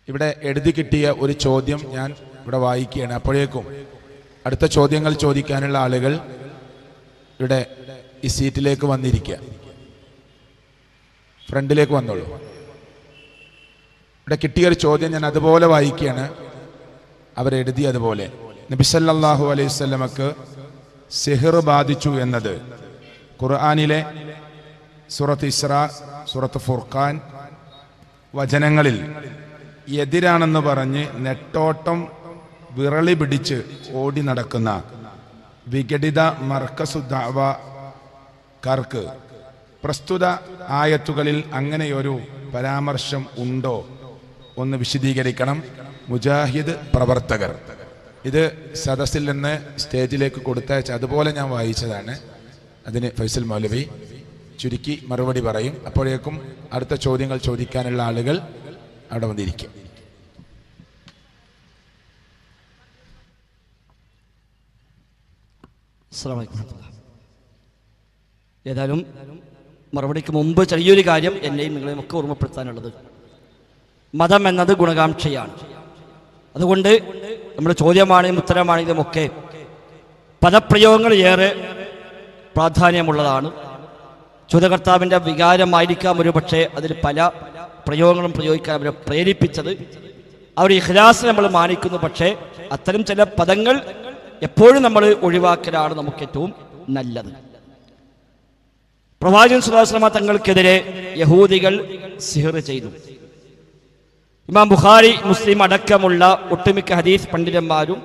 ഇവിടെ എഴുതി കിട്ടിയ ഒരു ചോദ്യം ഞാൻ ഇവിടെ വായിക്കുകയാണ്. അപ്പോഴേക്കും അടുത്ത ചോദ്യങ്ങൾ ചോദിക്കാനുള്ള ആളുകൾ ഇവിടെ ഈ സീറ്റിലേക്ക് വന്നിരിക്കുക, ഫ്രണ്ടിലേക്ക് വന്നോളൂ. ഇവിടെ കിട്ടിയൊരു ചോദ്യം ഞാൻ അതുപോലെ വായിക്കുകയാണ്, അവരെഴുതി അതുപോലെ. നബി സല്ലല്ലാഹു അലൈഹി വസല്ലമക്ക് സിഹ്ർ ബാധിച്ചു എന്നത് ഖുർആനിലെ സൂറത്ത് ഇസ്രാ, സൂറത്ത് ഫുർഖാൻ വചനങ്ങളിൽ എതിരാണെന്ന് പറഞ്ഞ് നെട്ടോട്ടം വിറളി പിടിച്ച് ഓടി നടക്കുന്ന വിഘടിത മർക്കസു ദഅവക്കാർക്ക് പ്രസ്തുത ആയത്തുകളിൽ അങ്ങനെയൊരു പരാമർശം ഉണ്ടോ ഒന്ന് വിശദീകരിക്കണം. മുജാഹിദ് പ്രവർത്തകർ ഇത് സദസ്സിൽ നിന്ന് സ്റ്റേജിലേക്ക് കൊടുത്തയച്ച അതുപോലെ ഞാൻ വായിച്ചതാണ്. അതിന് ഫൈസൽ മൗലവി ചുരുക്കി മറുപടി പറയും. അപ്പോഴേക്കും അടുത്ത ചോദ്യങ്ങൾ ചോദിക്കാനുള്ള ആളുകൾ അവിടെ വന്നിരിക്കും. ഏതായാലും മറുപടിക്ക് മുമ്പ് ചെറിയൊരു കാര്യം എന്നെയും നിങ്ങളെയും ഒക്കെ ഓർമ്മപ്പെടുത്താനുള്ളത്, മതം എന്നത് ഗുണകാംക്ഷയാണ്. അതുകൊണ്ട് നമ്മുടെ ചോദ്യമാണെങ്കിലും ഉത്തരമാണെങ്കിലും ഒക്കെ പദപ്രയോഗങ്ങൾ ഏറെ പ്രാധാന്യമുള്ളതാണ്. ചോദ്യകർത്താവിൻ്റെ വികാരമായിരിക്കാം ഒരു പക്ഷേ അതിൽ പല പ്രയോഗങ്ങളും പ്രയോഗിക്കാൻ അവരെ പ്രേരിപ്പിച്ചത്. അവർ ഇഖ്ലാസ് നമ്മൾ മാനിക്കുന്നു, പക്ഷേ അത്തരം ചില പദങ്ങൾ എപ്പോഴും നമ്മൾ ഒഴിവാക്കലാണ് നമുക്ക് ഏറ്റവും നല്ലത്. പ്രവാചകൻ സ്വല്ലല്ലാഹു അലൈഹി വസല്ലം തങ്ങൾക്കെതിരെ യഹൂദികൾ സിഹ്ർ ചെയ്തു. ഇമാം ബുഖാരി, മുസ്ലിം അടക്കമുള്ള ഒട്ടുമിക്ക ഹദീസ് പണ്ഡിതന്മാരും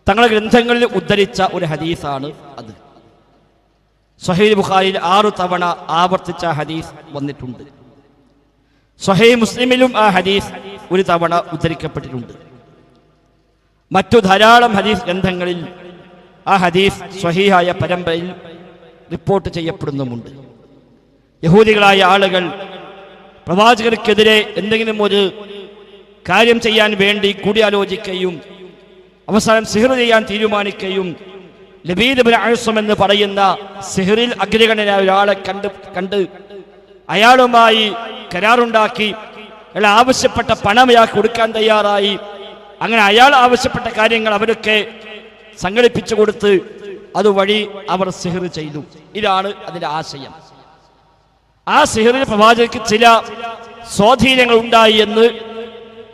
തങ്ങളുടെ ഗ്രന്ഥങ്ങളിൽ ഉദ്ധരിച്ച ഒരു ഹദീസാണ് അത്. സ്വഹീഹ് ബുഖാരിയിൽ 6 തവണ ആവർത്തിച്ച ഹദീസ് വന്നിട്ടുണ്ട്. സ്വഹീഹ് മുസ്ലിമിലും ആ ഹദീസ് ഒരു തവണ ഉദ്ധരിക്കപ്പെട്ടിട്ടുണ്ട്. മറ്റു ധാരാളം ഹദീസ് ഗ്രന്ഥങ്ങളിൽ ആ ഹദീസ് സ്വഹീഹായ പരമ്പരയിൽ റിപ്പോർട്ട് ചെയ്യപ്പെടുന്നുമുണ്ട്. യഹൂദികളായ ആളുകൾ പ്രവാചകർക്കെതിരെ എന്തെങ്കിലും ഒരു കാര്യം ചെയ്യാൻ വേണ്ടി കൂടിയാലോചിക്കുകയും അവസാനം സിഹ്ർ ചെയ്യാൻ തീരുമാനിക്കുകയും ലബീദ് ഇബ്നു അഅ്സം എന്ന് പറയുന്ന സിഹ്റിൽ അഗ്രഗണ്യനായ ഒരാളെ കണ്ട് അയാളുമായി കരാറുണ്ടാക്കി അയാൾ ആവശ്യപ്പെട്ട പണം അയാൾക്ക് കൊടുക്കാൻ തയ്യാറായി. അങ്ങനെ അയാൾ ആവശ്യപ്പെട്ട കാര്യങ്ങൾ അവരൊക്കെ സംഘടിപ്പിച്ചു കൊടുത്ത് അതുവഴി അവർ സിഹ്ർ ചെയ്തു. ഇതാണ് അതിൻ്റെ ആശയം. ആ സിഹ്റിൽ പ്രവാചകർക്ക് ചില സ്വാധീനങ്ങൾ ഉണ്ടായി എന്ന്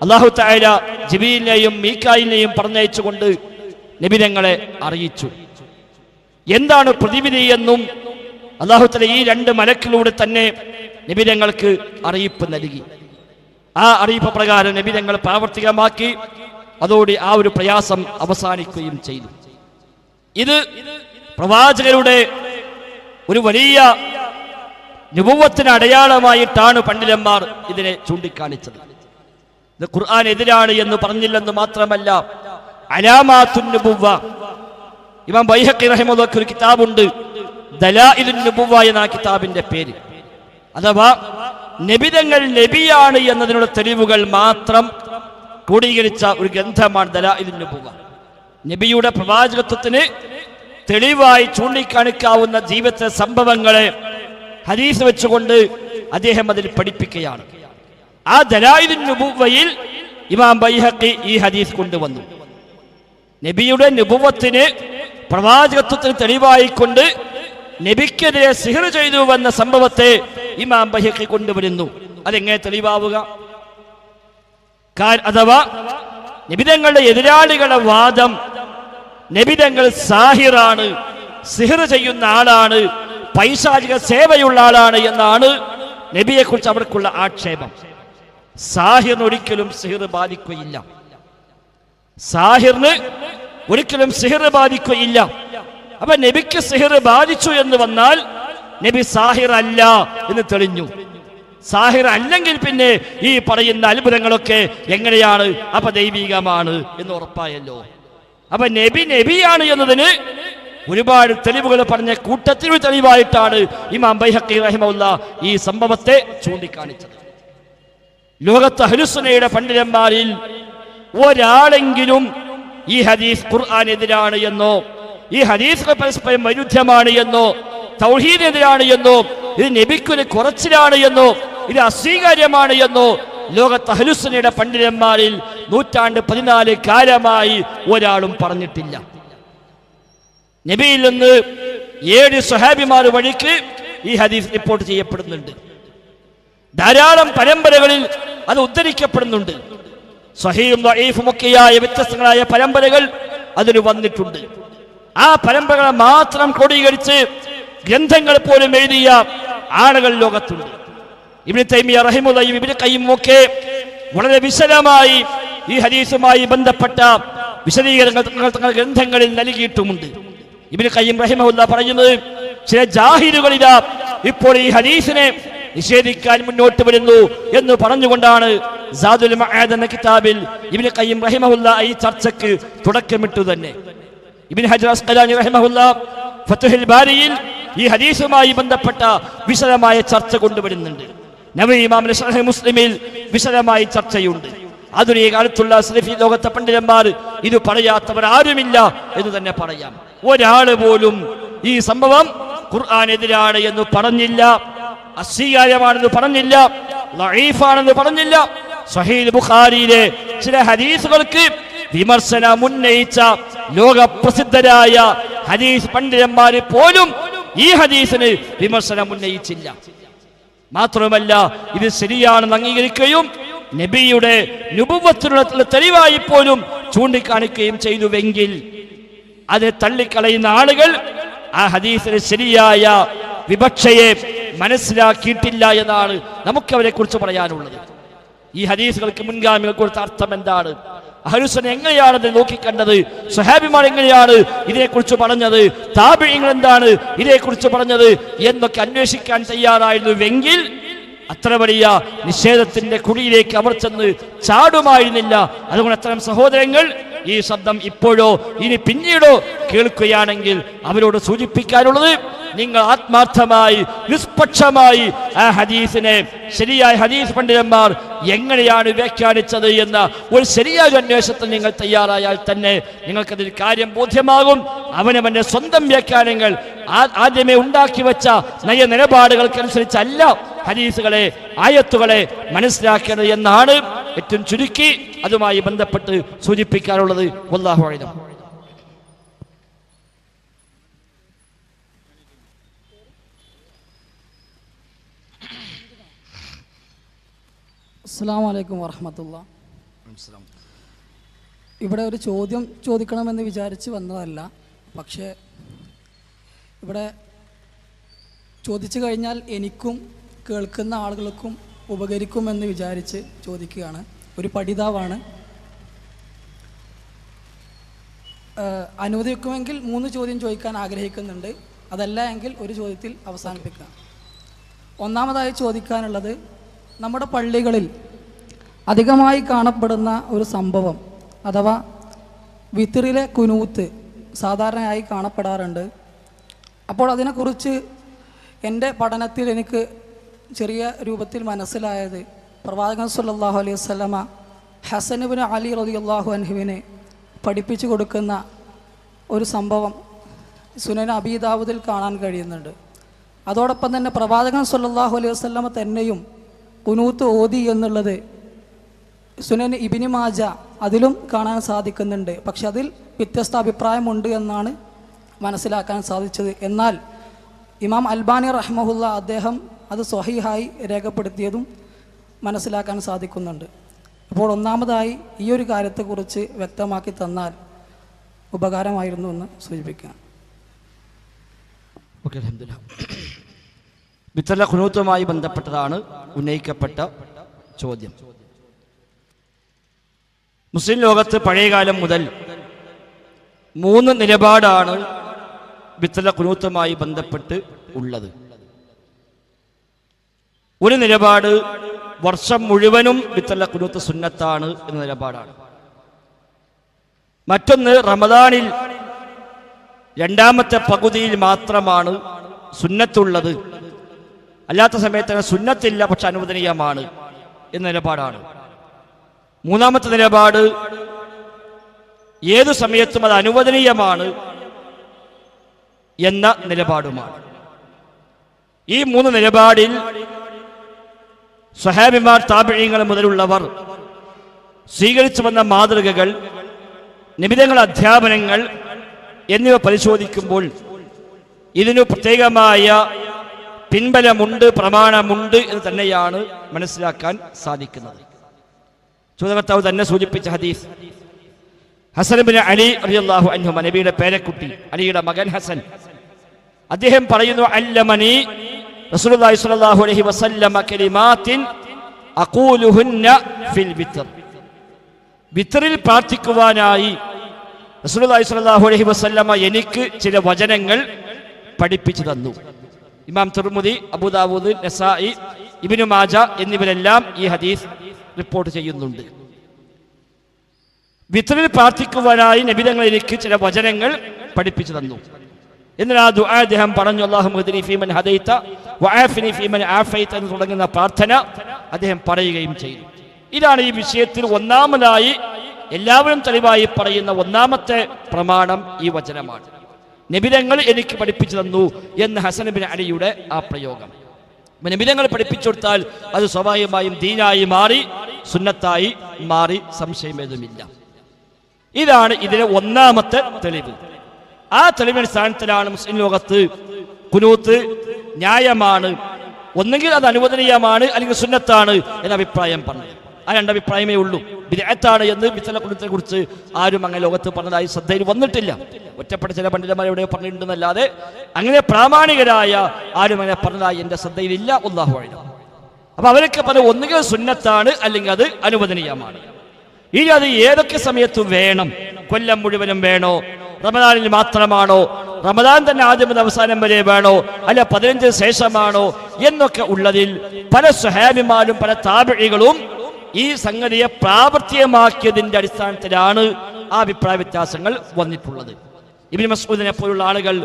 അല്ലാഹു തആല ജിബ്രീലിനെയും മീകായിലിനെയും പറഞ്ഞയച്ചുകൊണ്ട് നബി തങ്ങളെ അറിയിച്ചു. എന്താണ് പ്രതിവിധി എന്നും അല്ലാഹു തആല ഈ 2 മലക്കിലൂടെ തന്നെ നബി തങ്ങൾക്ക് അറിയിപ്പ് നൽകി. ആ അറിയിപ്പ് പ്രകാരം നബി തങ്ങൾ പ്രാവർത്തികമാക്കി. അതോടെ ആ ഒരു പ്രയാസം അവസാനിക്കുകയും ചെയ്തു. ഇത് പ്രവാചകരുടെ ഒരു വലിയ നുബുവത്തിന് അടയാളമായിട്ടാണ് പണ്ഡിതന്മാർ ഇതിനെ ചൂണ്ടിക്കാണിച്ചത്. ഇത് ഖുർആൻ എതിരാണ് എന്ന് പറഞ്ഞില്ലെന്ന് മാത്രമല്ല, അലാമാത്തുൻ നുബുവ, ഇമാം ബൈഹഖി റഹിമഹുല്ലാഹ് ഒരു കിതാബുണ്ട്, ദലായിലുൻ നുബുവ എന്ന കിതാബിന്റെ പേര്. അഥവാ നബിതങ്ങൾ നബിയാണ് എന്നതിനുള്ള തെളിവുകൾ മാത്രം ക്രോഡീകരിച്ച ഒരു ഗ്രന്ഥമാണ് ദലായിലുൻ നുബുവ. നബിയുടെ പ്രവാചകത്വത്തിന് തെളിവായി ചൂണ്ടിക്കാണിക്കാവുന്ന ജീവിതത്തിലെ സംഭവങ്ങളെ ഹദീസ് വെച്ചുകൊണ്ട് അദ്ദേഹം അതിൽ പഠിപ്പിക്കുകയാണ്. ആ ദലായിലുൻ നുബുവയിൽ ഇമാം ബൈഹഖി ഈ ഹദീസ് കൊണ്ടുവന്നു. നബിയുടെ നുബുവത്തിന് പ്രവാചകത്വത്തിന് തെളിവായിക്കൊണ്ട് നബിക്കെതിരെ സിഹ്ർ ചെയ്തുവെന്ന സംഭവത്തെ ഇമാം ബൈഹഖി കൊണ്ടുവരുന്നു. അതെങ്ങനെ തെളിവാവുക? അഥവാ നബിതങ്ങളുടെ എതിരാളികളുടെ വാദം നബിതങ്ങൾ സാഹിറാണ്, സിഹ്ർ ചെയ്യുന്ന ആളാണ്, പൈശാചിക സേവയുള്ള ആളാണ് എന്നാണ് നബിയെക്കുറിച്ച് അവർക്കുള്ള ആക്ഷേപം. സാഹിറിന് ഒരിക്കലും സിഹ്ർ ബാധിക്കുകയില്ല. സാഹിറിന് ഒരിക്കലും സിഹ്ർ ബാധിക്കുകയില്ല. അപ്പൊ നബിക്ക് സിഹ്ർ ബാധിച്ചു എന്ന് വന്നാൽ നബി സാഹിർ അല്ല എന്ന് തെളിഞ്ഞു. സാഹിർ അല്ലെങ്കിൽ പിന്നെ ഈ പറയുന്ന അത്ഭുതങ്ങളൊക്കെ എങ്ങനെയാണ് അപദൈവികമാണ് എന്ന് ഉറപ്പായല്ലോ. അപ്പൊ നബി നബിയാണ് എന്നതിന് ഒരുപാട് തെളിവുകൾ പറഞ്ഞ കൂട്ടത്തിൽ തെളിവായിട്ടാണ് ഇമാം ബൈഹഖി റഹിമഹുല്ലാഹ് ഈ സംഭവത്തെ ചൂണ്ടിക്കാണിച്ചത്. ലോകത്ത് അഹ്ലുസുന്നയുടെ പണ്ഡിതന്മാരിൽ ഒരാളെങ്കിലും ഈ ഹദീസ് ഖുർആനെതിരാണ് എന്നോ ഈ ഹദീസ് പരസ്പരം വൈരുദ്ധ്യമാണ് എന്നോ തൗഹീദിനെതിരാണ് എന്നോ ഇത് നബിക്കൊരു കുറച്ചിലാണ് എന്നോ ഇത് അസ്വീകാര്യമാണ് എന്നോ ലോകത്ത് അഹ്ലുസുന്നയുടെ പണ്ഡിതന്മാരിൽ 14 കാലമായി ഒരാളും പറഞ്ഞിട്ടില്ല. നബിയിൽ നിന്ന് 7 സ്വഹാബിമാർ വഴിക്ക് ഈ ഹദീസ് റിപ്പോർട്ട് ചെയ്യപ്പെടുന്നുണ്ട്. ധാരാളം പരമ്പരകളിൽ അത് ഉദ്ധരിക്കപ്പെടുന്നുണ്ട്. സ്വഹീഹും ദഈഫും ഒക്കെയായ വ്യത്യസ്തങ്ങളായ പരമ്പരകൾ അതിന് വന്നിട്ടുണ്ട്. ആ പരമ്പരകളെ മാത്രം ക്രോഡീകരിച്ച് ഗ്രന്ഥങ്ങൾ പോലും എഴുതിയ ആളുകൾ ലോകത്തുണ്ട്. ഇബ്നു തൈമിയ്യ റഹിമഹുല്ലാഹി ഇബ്നു ഖയ്യിം ഒക്കെ വളരെ വിശദമായി ഈ ഹദീസുമായി ബന്ധപ്പെട്ട വിശദീകരണങ്ങൾ തങ്ങളുടെ ഗ്രന്ഥങ്ങളിൽ നൽകിയിട്ടുമുണ്ട്. ഇബ്നു ഖയ്യിം റഹിമഹുല്ലാഹ് പറയുന്നത്, ചില ജാഹിലുകളിതാ ഇപ്പോൾ ഈ ഹദീസിനെ നിഷേധിക്കാൻ മുന്നോട്ട് വരുന്നു എന്ന് പറഞ്ഞുകൊണ്ടാണ് സാദുൽ മആദ് എന്ന കിതാബിൽ ഇബ്നു ഖയ്യിം റഹിമഹുല്ലാഹ് ഈ ചർച്ചയ്ക്ക് തുടക്കമിട്ടു തന്നെ. ഇബ്നു ഹജർ അസ്ഖലാനി റഹിമഹുല്ലാഹ് ഫത്ഹുൽ ബാരിയിൽ ഈ ഹദീസുമായി ബന്ധപ്പെട്ട വിശദമായ ചർച്ച കൊണ്ടുവരുന്നുണ്ട്. നബവി ഇമാമിന്റെ ശർഹ് മുസ്ലിമിൽ വിശദമായി ചർച്ചയുണ്ട്. ആധുനിക കാലത്തുള്ള സലഫി ലോകത്തെ പണ്ഡിതന്മാർ ഇത് പറയാത്തവർ ആരുമില്ല എന്ന് തന്നെ പറയാം. ഒരാള് പോലും ഈ സംഭവം ഖുർആനെതിരാണ് എന്ന് പറഞ്ഞില്ല, അസ്വീകാര്യമാണെന്ന് പറഞ്ഞില്ല, ലഈഫാണെന്ന് പറഞ്ഞില്ല. സ്വഹീഹ് ബുഖാരിയിലെ ചില ഹദീസുകൾക്ക് വിമർശനം ഉന്നയിച്ച ലോകപ്രസിദ്ധരായ ഹദീസ് പണ്ഡിതന്മാർ പോലും ഈ ഹദീസിന് വിമർശനം ഉന്നയിച്ചില്ല. മാത്രമല്ല, ഇത് ശരിയാണെന്ന് അംഗീകരിക്കുകയും നബിയുടെ നുബുവ്വത്തിനുള്ള തെളിവായി പോലും ചൂണ്ടിക്കാണിക്കുകയും ചെയ്തുവെങ്കിൽ അത് തള്ളിക്കളയുന്ന ആളുകൾ ആ ഹദീസിന് ശരിയായ വിവക്ഷയെ മനസ്സിലാക്കിയിട്ടില്ല എന്നാണ് നമുക്ക് അവരെ കുറിച്ച് പറയാനുള്ളത്. ഈ ഹദീസുകൾക്ക് മുൻഗാമികൾ കൊടുത്ത അർത്ഥം എന്താണ്? അഹ്ലുസുന്ന എങ്ങനെയാണത് നോക്കിക്കണ്ടത്? സ്വഹാബിമാർ എങ്ങനെയാണ് ഇതേക്കുറിച്ച് പറഞ്ഞത്? താബിഈങ്ങൾ എന്താണ് ഇതേക്കുറിച്ച് പറഞ്ഞത് എന്നൊക്കെ അന്വേഷിക്കാൻ തയ്യാറായിരുന്നുവെങ്കിൽ അത്ര വലിയ നിഷേധത്തിന്റെ കുഴിയിലേക്ക് അവർ ചെന്ന് ചാടുമായിരുന്നില്ല. അതുകൊണ്ട് അത്തരം സഹോദരങ്ങൾ ഈ ശബ്ദം ഇപ്പോഴോ ഇനി പിന്നീടോ കേൾക്കുകയാണെങ്കിൽ അവരോട് സൂചിപ്പിക്കാനുള്ളത്, നിങ്ങൾ ആത്മാർത്ഥമായി നിഷ്പക്ഷമായി ആ ഹദീസിനെ ശരിയായ ഹദീസ് പണ്ഡിതന്മാർ എങ്ങനെയാണ് വ്യാഖ്യാനിച്ചത് എന്ന ഒരു ശരിയായ അന്വേഷണത്തിൽ നിങ്ങൾ തയ്യാറായാൽ തന്നെ നിങ്ങൾക്കതിൽ കാര്യം ബോധ്യമാകും. അവനവന്റെ സ്വന്തം വ്യാഖ്യാനങ്ങൾ ആദ്യമേ ഉണ്ടാക്കി വെച്ച നിലപാടുകൾക്കനുസരിച്ചല്ല ഹദീസുകളെ ആയത്തുകളെ മനസ്സിലാക്കേണ്ടത് എന്നാണ് ഏറ്റവും ചുരുക്കി അതുമായി ബന്ധപ്പെട്ട് സൂചിപ്പിക്കാനുള്ളത്. വല്ലാഹു അഅലം. അസ്സലാമു അലൈക്കും വറഹ്മത്തുള്ളാഹി. ഇവിടെ ഒരു ചോദ്യം ചോദിക്കണമെന്ന് വിചാരിച്ച് വന്നതല്ല, പക്ഷേ ഇവിടെ ചോദിച്ചു കഴിഞ്ഞാൽ എനിക്കും കേൾക്കുന്ന ആളുകൾക്കും ഉപകരിക്കുമെന്ന് വിചാരിച്ച് ചോദിക്കുകയാണ്. ഒരു പഠിതാവാണ്. അനുവദിക്കുമെങ്കിൽ 3 ചോദ്യം ചോദിക്കാൻ ആഗ്രഹിക്കുന്നുണ്ട്. അതല്ല എങ്കിൽ ഒരു ചോദ്യത്തിൽ അവസാനിപ്പിക്കാം. ഒന്നാമതായി ചോദിക്കാനുള്ളത്, നമ്മുടെ പള്ളികളിൽ അധികമായി കാണപ്പെടുന്ന ഒരു സംഭവം അഥവാ വിത്റിലെ കുനൂത്ത് സാധാരണയായി കാണപ്പെടാറുണ്ട്. അപ്പോൾ അതിനെക്കുറിച്ച് എൻ്റെ പഠനത്തിൽ എനിക്ക് ചെറിയ രൂപത്തിൽ മനസ്സിലായത്, പ്രവാചകൻ സല്ലല്ലാഹു അലൈഹി വസല്ലമ ഹസൻ ഇബ്നു അലി റളിയല്ലാഹു അൻഹുവിനെ പഠിപ്പിച്ചു കൊടുക്കുന്ന ഒരു സംഭവം സുനൻ അബീ ദാവൂദിൽ കാണാൻ കഴിയുന്നുണ്ട്. അതോടൊപ്പം തന്നെ പ്രവാചകൻ സല്ലല്ലാഹു അലൈഹി വസല്ലമ തന്നെയും കുനൂത്ത് ഓതി എന്നുള്ളത് സുനൻ ഇബ്നു മാജ അതിലും കാണാൻ സാധിക്കുന്നുണ്ട്. പക്ഷെ അതിൽ വ്യത്യസ്ത അഭിപ്രായമുണ്ട് എന്നാണ് മനസ്സിലാക്കാൻ സാധിച്ചത്. എന്നാൽ ഇമാം അൽബാനി റഹ്മഹുല്ല അദ്ദേഹം അത് സ്വഹീഹായി രേഖപ്പെടുത്തിയതും മനസ്സിലാക്കാൻ സാധിക്കുന്നുണ്ട്. അപ്പോൾ ഒന്നാമതായി ഈ ഒരു കാര്യത്തെക്കുറിച്ച് വ്യക്തമാക്കി തന്നാൽ ഉപകാരമായിരുന്നു എന്ന് സൂചിപ്പിക്കാം. ഓക്കെ, അൽഹംദുലില്ലാഹ്. വിത്തറിലെ ഖുനൂത്തുമായി ബന്ധപ്പെട്ടതാണ് ഉന്നയിക്കപ്പെട്ട ചോദ്യം. മുസ്ലിം ലോകത്ത് പഴയകാലം മുതൽ 3 നിലപാടാണ് വിത്തറിലെ ഖുനൂത്തുമായി ബന്ധപ്പെട്ട് ഉള്ളത്. ഒരു നിലപാട് വർഷം മുഴുവനും വിത്തറിലെ ഖുനൂത്ത് സുന്നത്താണ് എന്ന നിലപാടാണ്. മറ്റൊന്ന് റമദാനിൽ 2ാമത്തെ പകുതിയിൽ മാത്രമാണ് സുന്നത്തുള്ളത്, അല്ലാത്ത സമയത്ത് സുന്നത്തില്ല പക്ഷെ അനുവദനീയമാണ് എന്ന നിലപാടാണ്. 3ാമത്തെ നിലപാട് ഏതു സമയത്തും അത് അനുവദനീയമാണ് എന്ന നിലപാടുമാണ്. ഈ 3 നിലപാടിൽ സ്വഹാബിമാർ, താബിഈങ്ങൾ മുതലുള്ളവർ സ്വീകരിച്ചു വന്ന മാതൃകകൾ, നിബിതങ്ങളുടെ അധ്യാപനങ്ങൾ എന്നിവ പരിശോധിക്കുമ്പോൾ ഇതിനു പ്രത്യേകമായ പിൻബലമുണ്ട്, പ്രമാണമുണ്ട് എന്ന് തന്നെയാണ് മനസ്സിലാക്കാൻ സാധിക്കുന്നത്. ചോദ്യകർത്താവ് തന്നെ സൂചിപ്പിച്ച ഹദീസ്, ഹസൻ ഇബ്നു അലി റളിയല്ലാഹു അൻഹു, നബിയുടെ പേരക്കുട്ടി, അലിയുടെ മകൻ ഹസൻ, അദ്ദേഹം പറയുന്നു, അല്ലമനി റസൂലുള്ളാഹി സ്വല്ലല്ലാഹു അലൈഹി വസല്ലമ കലിമാത്തിൻ അഖൂലുഹുന്ന ഫിൽ വിത്ർ. വിത്റിൽ പ്രാർത്ഥിക്കുവാനായി റസൂലുള്ളാഹി സ്വല്ലല്ലാഹു അലൈഹി വസല്ലമ എനിക്ക് ചില വചനങ്ങൾ പഠിപ്പിച്ചു തന്നു. ഇമാം തിർമിദി, അബൂദാവൂദ്, നസായി, ഇബ്നു മാജ എന്നിവരെല്ലാം ഈ ഹദീസ് റിപ്പോർട്ട് ചെയ്യുന്നുണ്ട്. വിത്റിൽ പ്രാർത്ഥിക്കുവാനായി നബി തങ്ങൾ എനിക്ക് ചില വചനങ്ങൾ പഠിപ്പിച്ചു തന്നു. എന്നാൽ ആ ദുആ അദ്ദേഹം പറഞ്ഞു, അല്ലാഹുമ്മ ഹ്ദിനി ഫീമൻ ഹദൈത വആഫിനി ഫീമൻ ആഫൈത എന്ന് തുടങ്ങുന്ന പ്രാർത്ഥന അദ്ദേഹം പറയുകയും ചെയ്തു. ഇതാണ് ഈ വിഷയത്തിൽ ഒന്നാമതായി എല്ലാവരും തെളിവായി പറയുന്ന ഒന്നാമത്തെ പ്രമാണം ഈ വചനമാണ്. നബിതങ്ങൾ എനിക്ക് പഠിപ്പിച്ചു തന്നു എന്ന് ഹസൻ ഇബ്നു അലിയുടെ ആ പ്രയോഗം. നബിതങ്ങൾ പഠിപ്പിച്ചു കൊടുത്താൽ അത് സ്വാഭാവികമായും ദീനായി മാറി, സുന്നത്തായി മാറി, സംശയമേതുമില്ല. ഇതാണ് ഇതിലെ ഒന്നാമത്തെ തെളിവ്. ആ തെളിവിന്റെ സ്ഥാനത്തിലാണ് മുസ്ലിം ലോകത്ത് ഖുനൂത്ത് ന്യായമാണ്, ഒന്നുകിൽ അത് അനുവദനീയമാണ്, അല്ലെങ്കിൽ സുന്നത്താണ് എന്ന അഭിപ്രായം പറഞ്ഞത്. ആ രണ്ടഭിപ്രായമേ ഉള്ളൂ. ബിദ്അത്താണ് എന്ന് ഖുനൂത്തിനെ കുറിച്ച് ആരും അങ്ങനെ ലോകത്ത് പറഞ്ഞതായി ശ്രദ്ധയിൽ വന്നിട്ടില്ല. ഒറ്റപ്പെട്ട ചില പണ്ഡിതന്മാർ എവിടെ പറഞ്ഞിട്ടുണ്ടെന്നല്ലാതെ അങ്ങനെ പ്രാമാണികരായ ആരും അങ്ങനെ പറഞ്ഞതായി എൻ്റെ ശ്രദ്ധയിലില്ല. അല്ലാഹു അഅലം. അപ്പൊ അവരൊക്കെ പറഞ്ഞ ഒന്നുകിൽ സുന്നത്താണ്, അല്ലെങ്കിൽ അത് അനുവദനീയമാണ്. ഇനി അത് ഏതൊക്കെ സമയത്തും വേണം, കൊല്ലം മുഴുവനും വേണോ, റമദാനിൽ മാത്രമാണോ, റമദാൻ തന്നെ ആദ്യം മുതൽ അവസാനം വരെ വേണോ, അല്ല 15 ശേഷമാണോ എന്നൊക്കെ ഉള്ളതിൽ പല സ്വഹാബിമാരും പല താബിഈകളും ഈ സംഗതിയെ പ്രാവർത്തികമാക്കിയതിന്റെ അടിസ്ഥാനത്തിലാണ് ആ അഭിപ്രായ വ്യത്യാസങ്ങൾ വന്നിട്ടുള്ളത്. ഇബ്നു മസ്ഊദിനെ പോലുള്ള ആളുകൾ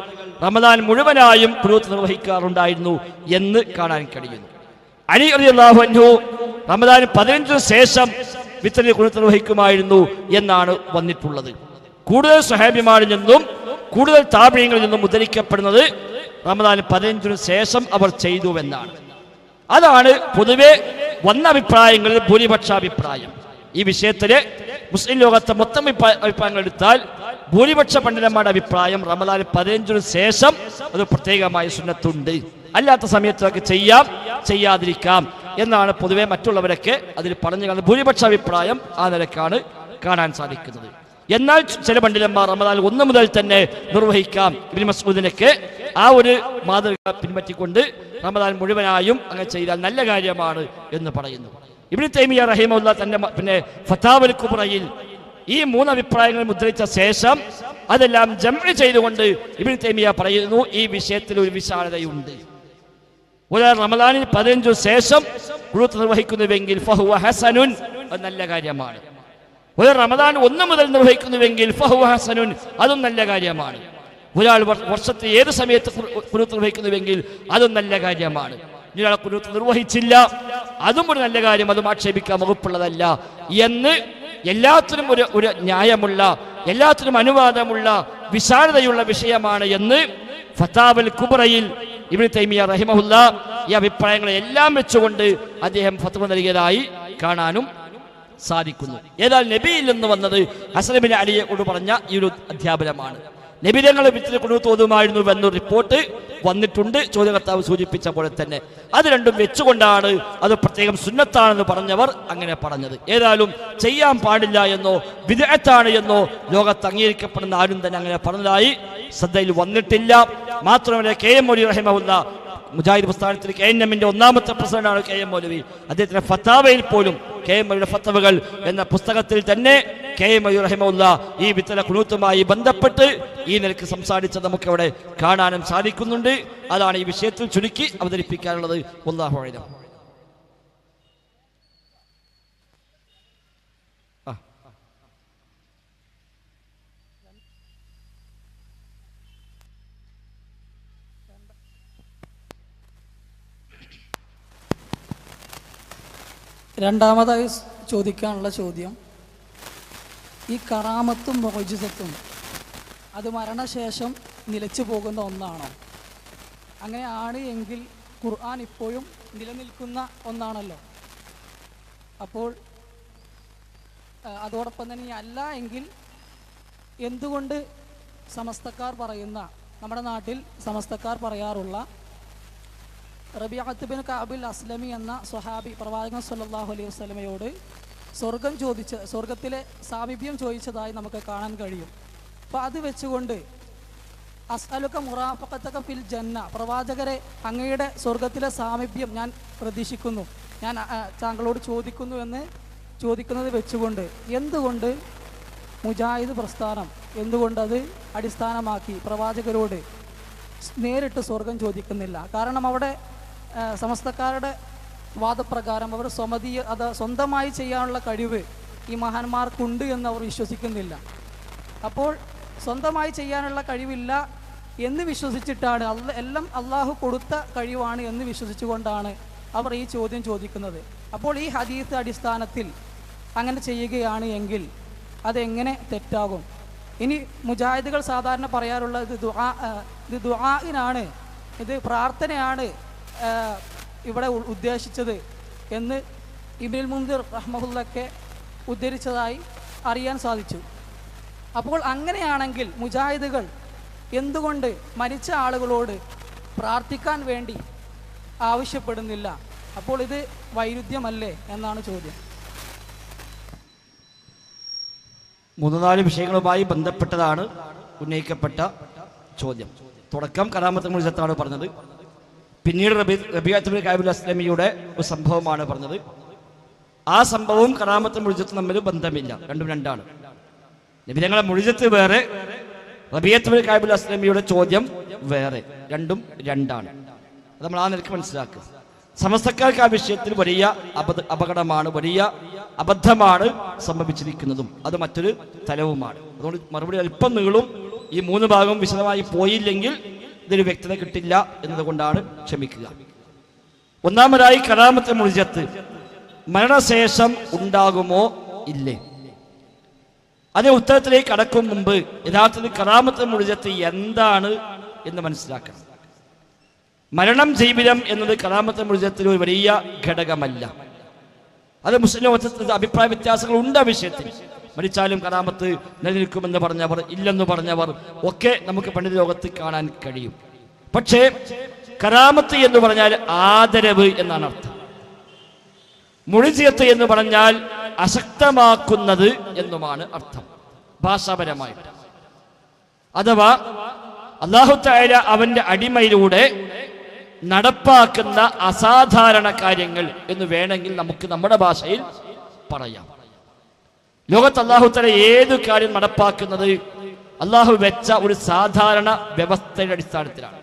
റമദാൻ മുഴുവനായും ഖുനൂത്ത് നിർവഹിക്കാറുണ്ടായിരുന്നു എന്ന് കാണാൻ കഴിയുന്നു. അലി റളിയല്ലാഹു അൻഹു റമദാൻ 15 ശേഷം വിത്റിൽ ഖുനൂത്ത് നിർവഹിക്കുമായിരുന്നു എന്നാണ് വന്നിട്ടുള്ളത്. കൂടുതൽ സ്വഹാബിമാരിൽ നിന്നും കൂടുതൽ താബിഈങ്ങളിൽ നിന്നും ഉദ്ധരിക്കപ്പെടുന്നത് റമദാൻ 15 ശേഷം അവർ ചെയ്തുവെന്നാണ്. അതാണ് പൊതുവെ വന്ന അഭിപ്രായങ്ങളിൽ ഭൂരിപക്ഷാഭിപ്രായം. ഈ വിഷയത്തില് മുസ്ലിം ലോകത്തെ മൊത്തം അഭിപ്രായങ്ങൾ എടുത്താൽ ഭൂരിപക്ഷ പണ്ഡിതന്മാരുടെ അഭിപ്രായം റമദാൻ 15 ശേഷം അത് പ്രത്യേകമായ സുന്നത്തുണ്ട്, അല്ലാത്ത സമയത്തൊക്കെ ചെയ്യാം, ചെയ്യാതിരിക്കാം എന്നാണ് പൊതുവെ മറ്റുള്ളവരൊക്കെ അതിൽ പറഞ്ഞു കാണുന്നത്. ഭൂരിപക്ഷ അഭിപ്രായം ആ നിലക്കാണ് കാണാൻ സാധിക്കുന്നത്. എന്നാൽ ചില പണ്ഡിതന്മാർ റമദാൻ 1 മുതൽ തന്നെ നിർവഹിക്കാം, ഇബ്നു മസ്ഊദിനൊക്കെ ആ ഒരു മാതൃക പിൻപറ്റിക്കൊണ്ട് റമദാൻ മുഴുവനായും അങ്ങനെ ചെയ്താൽ നല്ല കാര്യമാണ് എന്ന് പറയുന്നു. ഇബ്നു തൈമിയ്യ റഹിമഹുല്ലാഹ് തന്റെ ഫതാവൽ കുബ്രയിൽ ഈ 3 അഭിപ്രായങ്ങൾ മുദ്രിച്ച ശേഷം അതെല്ലാം ജംഅ് ചെയ്തുകൊണ്ട് ഇബ്നു തൈമിയ്യ പറയുന്നു, ഈ വിഷയത്തിൽ ഒരു വിശാലതയുണ്ട്. ഒരു റമദാനിൽ 15 ശേഷം ഖുനൂത്ത് നിർവഹിക്കുന്നുവെങ്കിൽ ഫഹുവ ഹസനുൻ, അത് നല്ല കാര്യമാണ്. ഒരു റമദാൻ 1 മുതൽ നിർവഹിക്കുന്നുവെങ്കിൽ ഫഹുവ ഹസനുൻ, അതും നല്ല കാര്യമാണ്. ഒരാൾ വർഷത്തിൽ ഏത് സമയത്ത് ഖുനൂത്ത് നിർവഹിക്കുന്നുവെങ്കിൽ അതും നല്ല കാര്യമാണ്. ഒരാൾ ഖുനൂത്ത് നിർവഹിച്ചില്ല, അതും ഒരു നല്ല കാര്യം, അതും ആക്ഷേപിക്കാൻ വകുപ്പുള്ളതല്ല എന്ന് എല്ലാത്തിനും ഒരു ന്യായമുള്ള, എല്ലാത്തിനും അനുവാദമുള്ള വിശാലതയുള്ള വിഷയമാണ് എന്ന് ഫതാവൽ കുബ്രയിൽ ഇബ്നു തൈമിയ്യ റഹിമഹുല്ലാഹ് ഈ അഭിപ്രായങ്ങളെ എല്ലാം വെച്ചുകൊണ്ട് അദ്ദേഹം ഫത്വ നൽകിയതായി കാണാനും സാധിക്കുന്നു. ഏതായാലും നബിയിൽ നിന്ന് വന്നത് ഹസൻ ഇബ്നു അലിയോട് പറഞ്ഞ ഈ ഒരു അധ്യാപനമാണ്. നബി തങ്ങൾ വിത്റിൽ ഖുനൂത്ത് ഓതുമായിരുന്നു എന്നൊരു റിപ്പോർട്ട് വന്നിട്ടുണ്ട്, ചോദ്യകർത്താവ് സൂചിപ്പിച്ച പോലെ തന്നെ. അത് രണ്ടും വെച്ചുകൊണ്ടാണ് അത് പ്രത്യേകം സുന്നത്താണെന്ന് പറഞ്ഞവർ അങ്ങനെ പറഞ്ഞത്. ഏതായാലും ചെയ്യാൻ പാടില്ല എന്നോ ബിദ്അത്താണ് എന്നോ ലോകത്ത് അംഗീകരിക്കപ്പെടുന്ന ആരും തന്നെ അങ്ങനെ പറഞ്ഞതായി ശ്രദ്ധയിൽ വന്നിട്ടില്ല. മാത്രമല്ല KM മൗലവി റഹിമഹുല്ലാഹ്, മുജാഹിദ് പ്രസ്ഥാനത്തിൽ KNMന്റെ ഒന്നാമത്തെ പ്രസിഡന്റാണ് KM മൗലവി. അദ്ദേഹത്തിന്റെ ഫത്താവയിൽ പോലും KM മൗലവിയുടെ ഫത്തവകൾ എന്ന പുസ്തകത്തിൽ തന്നെ KM മൗലവി റഹിമഹുല്ലാഹ് ഈ വിത്തല ഖുനൂത്തുമായി ബന്ധപ്പെട്ട് ഈ നിലയ്ക്ക് സംസാരിച്ചത് നമുക്ക് അവിടെ കാണാനും സാധിക്കുന്നുണ്ട്. അതാണ് ഈ വിഷയത്തിൽ ചുരുക്കി അവതരിപ്പിക്കാനുള്ളത്. വല്ലാഹു അഅലം. രണ്ടാമതായി ചോദിക്കാനുള്ള ചോദ്യം, ഈ കറാമത്തും മുഅ്ജിസത്തും അത് മരണശേഷം നിലച്ചു പോകുന്ന ഒന്നാണോ? അങ്ങനെയാണ് എങ്കിൽ ഖുർആൻ ഇപ്പോഴും നിലനിൽക്കുന്ന ഒന്നാണല്ലോ. അപ്പോൾ അതോടൊപ്പം തന്നെ അല്ല എങ്കിൽ എന്തുകൊണ്ട് സമസ്തക്കാർ പറയുന്ന, നമ്മുടെ നാട്ടിൽ സമസ്തക്കാർ പറയാറുള്ള റബീഅത്ത് ബിൻ കഅബിൽ അസ്ലമി എന്ന സ്വഹാബി പ്രവാചകൻ സല്ലല്ലാഹു അലൈഹി വസല്ലമയോട് സ്വർഗത്തിലെ സാമീപ്യം ചോദിച്ചതായി നമുക്ക് കാണാൻ കഴിയും. അപ്പോൾ അത് വെച്ചുകൊണ്ട് അസ്അലുക മുറാഫഖതക ഫിൽ ജന്ന, പ്രവാചകരെ അങ്ങയുടെ സ്വർഗത്തിലെ സാമീപ്യം ഞാൻ പ്രതീക്ഷിക്കുന്നു, ഞാൻ താങ്കളോട് ചോദിക്കുന്നു എന്ന് ചോദിക്കുന്നത് വെച്ചുകൊണ്ട് എന്തുകൊണ്ട് മുജാഹിദ് പ്രസ്ഥാനം എന്തുകൊണ്ടത് അടിസ്ഥാനമാക്കി പ്രവാചകരോട് നേരിട്ട് സ്വർഗം ചോദിക്കുന്നില്ല? കാരണം അവിടെ സമസ്തക്കാരുടെ വാദപ്രകാരം അവർ സ്വന്തമായി ചെയ്യാനുള്ള കഴിവ് ഈ മഹാന്മാർക്കുണ്ട് എന്ന് അവർ വിശ്വസിക്കുന്നില്ല. അപ്പോൾ സ്വന്തമായി ചെയ്യാനുള്ള കഴിവില്ല എന്ന് വിശ്വസിച്ചിട്ടാണ്, എല്ലാം അള്ളാഹു കൊടുത്ത കഴിവാണ് എന്ന് വിശ്വസിച്ചുകൊണ്ടാണ് അവർ ഈ ചോദ്യം ചോദിക്കുന്നത്. അപ്പോൾ ഈ ഹദീസ് അടിസ്ഥാനത്തിൽ അങ്ങനെ ചെയ്യുകയാണ് എങ്കിൽ അതെങ്ങനെ തെറ്റാകും? ഇനി മുജാഹിദുകൾ സാധാരണ പറയാറുള്ള ഇത് ദുആഇനാണ്, ഇത് പ്രാർത്ഥനയാണ് ഇവിടെ ഉദ്ദേശിച്ചത് എന്ന് ഇബ്നുൽ മുൻദിർ റഹ്മഹുല്ലക്കെ ഉദ്ധരിച്ചതായി അറിയാൻ സാധിച്ചു. അപ്പോൾ അങ്ങനെയാണെങ്കിൽ മുജാഹിദുകൾ എന്തുകൊണ്ട് മരിച്ച ആളുകളോട് പ്രാർത്ഥിക്കാൻ വേണ്ടി ആവശ്യപ്പെടുന്നില്ല? അപ്പോൾ ഇത് വൈരുദ്ധ്യമല്ലേ എന്നാണ് ചോദ്യം. 3-4 വിഷയങ്ങളുമായി ബന്ധപ്പെട്ടതാണ് ഉന്നയിക്കപ്പെട്ട ചോദ്യം. തുടക്കം കറാമത്ത് മുഅ്ജിസത്താണ് പറഞ്ഞത്, പിന്നീട് റബീഅത്ത് ബിൻ കഅബിൽ അസ്ലമിയുടെ ഒരു സംഭവമാണ് പറഞ്ഞത്. ആ സംഭവവും കറാമത്ത് മുഅ്ജിസത്തും തമ്മിൽ ബന്ധമില്ല, രണ്ടും രണ്ടാണ്. നബി തങ്ങളുടെ മുഅ്ജിസത്ത് വേറെ, റബീഅത്ത് ബിൻ കഅബിൽ അസ്ലമിയുടെ ചോദ്യം വേറെ, രണ്ടും രണ്ടാണ്. അത് നമ്മൾ ആ നിലയ്ക്ക് മനസ്സിലാക്കുക. സമസ്തക്കാർക്ക് ആ വിഷയത്തിൽ വലിയ അപകടമാണ്, വലിയ അബദ്ധമാണ് സംഭവിച്ചിരിക്കുന്നതും അത് മറ്റൊരു തലവുമാണ്. അതുകൊണ്ട് മറുപടി അല്പം നീളും. ഈ 3 ഭാഗം വിശദമായി പോയില്ലെങ്കിൽ ഇതൊരു വ്യക്തത കിട്ടില്ല എന്നതുകൊണ്ടാണ് ക്ഷമിക്കുക. ഒന്നാമതായി കറാമത്തെ മുഅ്ജിസത്ത് മരണശേഷം ഉണ്ടാകുമോ ഇല്ലേ? അതേ ഉത്തരത്തിലേക്ക് കടക്കും മുമ്പ് യഥാർത്ഥത്തിൽ കറാമത്തെ മുഅ്ജിസത്ത് എന്താണ് എന്ന് മനസ്സിലാക്കണം. മരണം ജീവിതം എന്നത് കറാമത്തെ മുഅ്ജിസത്തിൽ ഒരു വലിയ ഘടകമല്ല. അത് മുസ്ലിം ലോകത്തിൽ അഭിപ്രായ വ്യത്യാസങ്ങൾ ഉണ്ട് ആ വിഷയത്തിൽ. മരിച്ചാലും കറാമത്ത് നിലനിൽക്കുമെന്ന് പറഞ്ഞവർ, ഇല്ലെന്ന് പറഞ്ഞവർ ഒക്കെ നമുക്ക് പണ്ഡിത ലോകത്ത് കാണാൻ കഴിയും. പക്ഷേ കറാമത്ത് എന്ന് പറഞ്ഞാൽ ആദരവ് എന്നാണ് അർത്ഥം. മുഅ്ജിസത്ത് എന്ന് പറഞ്ഞാൽ അശക്തമാക്കുന്നത് എന്നുമാണ് അർത്ഥം ഭാഷാപരമായിട്ട്. അഥവാ അല്ലാഹു തആല അവന്റെ അടിമയിലൂടെ നടപ്പാക്കുന്ന അസാധാരണ കാര്യങ്ങൾ എന്ന് വേണമെങ്കിൽ നമുക്ക് നമ്മുടെ ഭാഷയിൽ പറയാം. ലോകത്ത് അല്ലാഹു തആല ഏതു കാര്യം നടപ്പാക്കുന്നത് അല്ലാഹു വെച്ച ഒരു സാധാരണ വ്യവസ്ഥയുടെ അടിസ്ഥാനത്തിലാണ്.